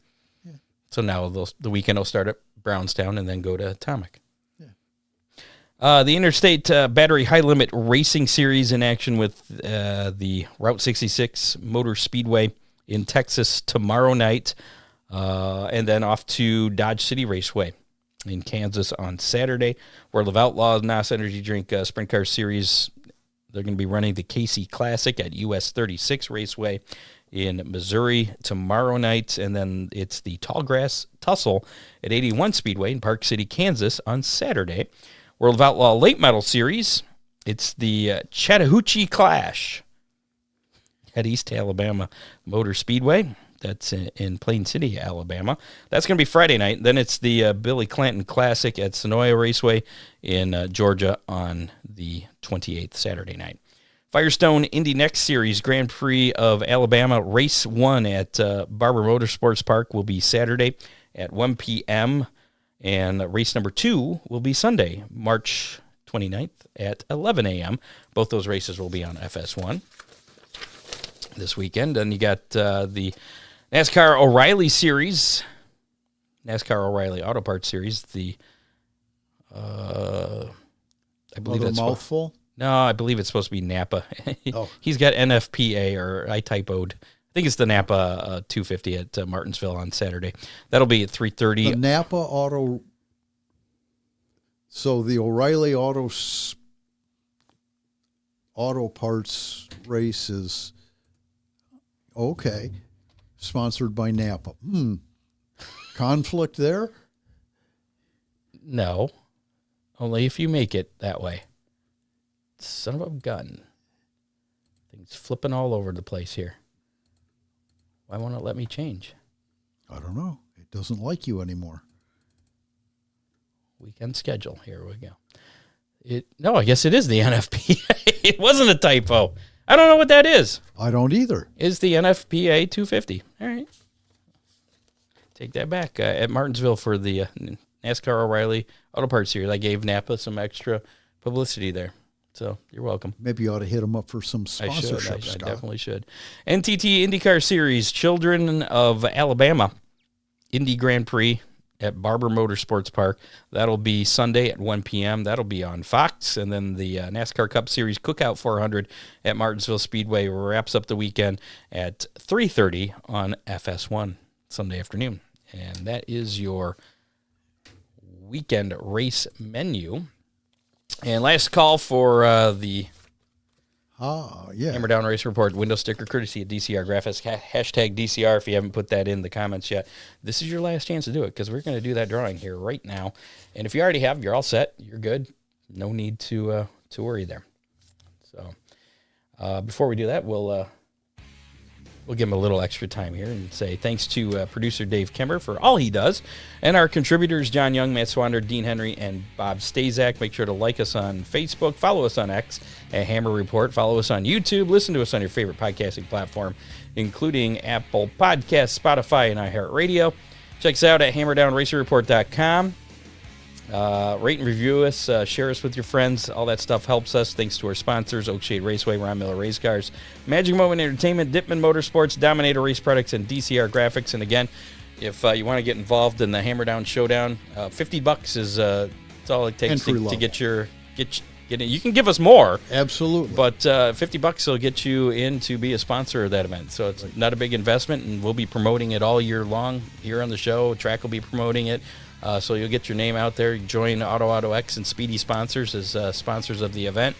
Yeah. So now the weekend will start at Brownstown and then go to Atomic. Yeah. The Interstate Battery High Limit Racing Series in action with the Route 66 Motor Speedway in Texas tomorrow night, and then off to Dodge City Raceway in Kansas on Saturday. World of Outlaws NOS Energy Drink Sprint Car Series, they're going to be running the KC Classic at US 36 Raceway in Missouri tomorrow night, and then it's the Tallgrass Tussle at 81 Speedway in Park City, Kansas on Saturday. World of Outlaw Late Model Series, it's the Chattahoochee Clash at East Alabama Motor Speedway. That's in Plain City, Alabama. That's going to be Friday night. Then it's the Billy Clanton Classic at Sonoya Raceway in Georgia on the 28th, Saturday night. Firestone Indy Next Series Grand Prix of Alabama Race 1 at Barber Motorsports Park will be Saturday at 1 p.m., and race number 2 will be Sunday, March 29th at 11 a.m. Both those races will be on FS1 this weekend. And you got the NASCAR O'Reilly Series, NASCAR O'Reilly Auto Parts Series. The I believe that's mouthful. No, I believe it's supposed to be Napa. Oh. He's got NFPA, or I typoed. I think it's the Napa 250 at Martinsville on Saturday. That'll be at 3:30. The Napa Auto. So the O'Reilly Auto Parts race is okay. Sponsored by Napa. Conflict there? No. Only if you make it that way. Son of a gun. Things flipping all over the place here. Why won't it let me change? I don't know. It doesn't like you anymore. Weekend schedule. Here we go. No, I guess it is the NFPA. It wasn't a typo. I don't know what that is. I don't either. It's the NFPA 250. All right. Take that back. At Martinsville for the NASCAR O'Reilly Auto Parts Series, I gave Napa some extra publicity there. So you're welcome. Maybe you ought to hit them up for some sponsorship. I definitely should. NTT IndyCar Series, Children of Alabama, Indy Grand Prix at Barber Motorsports Park. That'll be Sunday at 1 p.m. That'll be on Fox. And then the NASCAR Cup Series Cookout 400 at Martinsville Speedway wraps up the weekend at 3:30 on FS1 Sunday afternoon. And that is your weekend race menu. And last call for the Hammer Down Race Report window sticker courtesy at DCR Graphics. Hashtag DCR if you haven't put that in the comments yet. This is your last chance to do it because we're going to do that drawing here right now. And if you already have, you're all set. You're good. No need to worry there. So before we do that, we'll give him a little extra time here and say thanks to producer Dave Kimmer for all he does, and our contributors John Young, Matt Swander, Dean Henry, and Bob Stazak. Make sure to like us on Facebook, follow us on X at Hammer Report, follow us on YouTube, listen to us on your favorite podcasting platform, including Apple Podcasts, Spotify, and iHeartRadio. Check us out at hammerdownracerreport.com. Rate and review us, share us with your friends. All that stuff helps us. Thanks to our sponsors, Oakshade Raceway, Ron Miller Race Cars, Magic Moment Entertainment, Dittman Motorsports, Dominator Race Products, and DCR Graphics. And again, if you want to get involved in the Hammer Down Showdown, $50 is it's all it takes to get in. You can give us more. Absolutely. But $50 will get you in to be a sponsor of that event. So it's not a big investment, and we'll be promoting it all year long here on the show. Track will be promoting it. So you'll get your name out there. Join Auto X and Speedy sponsors as sponsors of the event.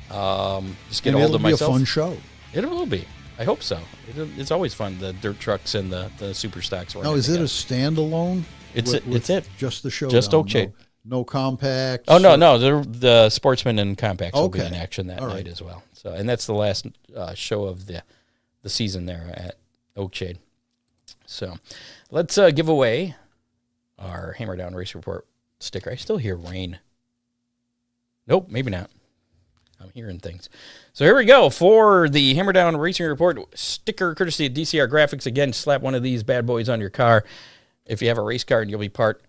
Just get a hold of myself. It'll be a fun show. It will be. I hope so. It's always fun, the dirt trucks and the super stocks. Now, is it a standalone? It's it. Just the show. Just Oakshade. No compacts? Oh, no. The Sportsman and Compacts will be Okay. in action that All night right. as well. So, and that's the last show of the season there at Oakshade. So let's give away our Hammer Down Race Report sticker. I still hear rain. Nope, maybe not. I'm hearing things. So here we go for the Hammer Down Racing Report sticker, courtesy of DCR Graphics. Again, slap one of these bad boys on your car. If you have a race car, and you'll be part.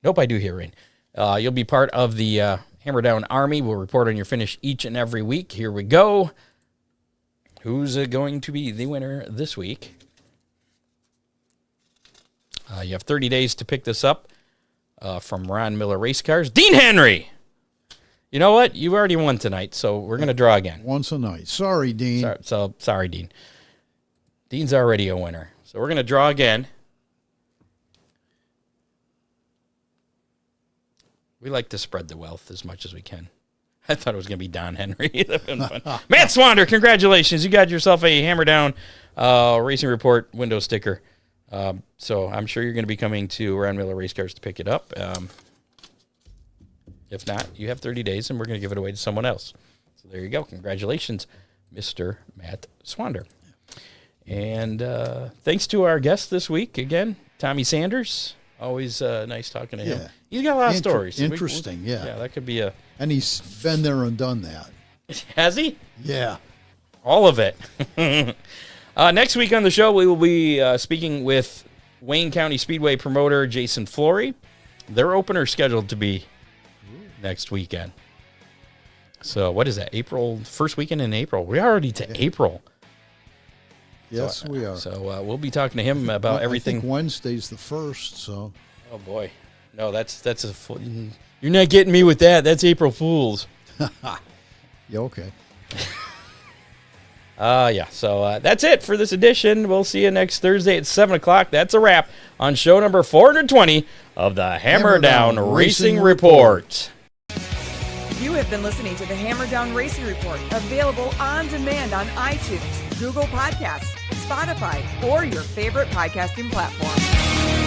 Nope, I do hear rain. You'll be part of the Hammer Down Army. We'll report on your finish each and every week. Here we go. Who's going to be the winner this week? You have 30 days to pick this up from Ron Miller Race Cars. Dean Henry! You know what? You already won tonight, so we're going to draw again. Once a night. Sorry, Dean. Sorry, Dean. Dean's already a winner. So we're going to draw again. We like to spread the wealth as much as we can. I thought it was going to be Don Henry. That'd been fun. Matt Swander, congratulations. You got yourself a Hammer Down Racing Report window sticker. So I'm sure you're going to be coming to Ron Miller Race Cars to pick it up. If not, you have 30 days, and we're going to give it away to someone else. So there you go. Congratulations, Mr. Matt Swander. And thanks to our guest this week, again, Tommy Sanders. Always nice talking to him. Yeah. He's got a lot of stories. Interesting, yeah. Yeah, that could be a... And he's been there and done that. Has he? Yeah. All of it. Next week on the show, we will be speaking with Wayne County Speedway promoter Jason Flory. Their opener scheduled to be next weekend. So what is that? April, first weekend in April. We're already to April. Yes, we are. So we'll be talking to him about everything. I think Wednesday's the 1st, so. Oh boy, no, that's you're not getting me with that. That's April Fools. Yeah, okay. Yeah. So that's it for this edition. We'll see you next Thursday at 7:00. That's a wrap on show number 420 of the Hammer Down Racing Report. You have been listening to the Hammer Down Racing Report, available on demand on iTunes, Google Podcasts, Spotify, or your favorite podcasting platform.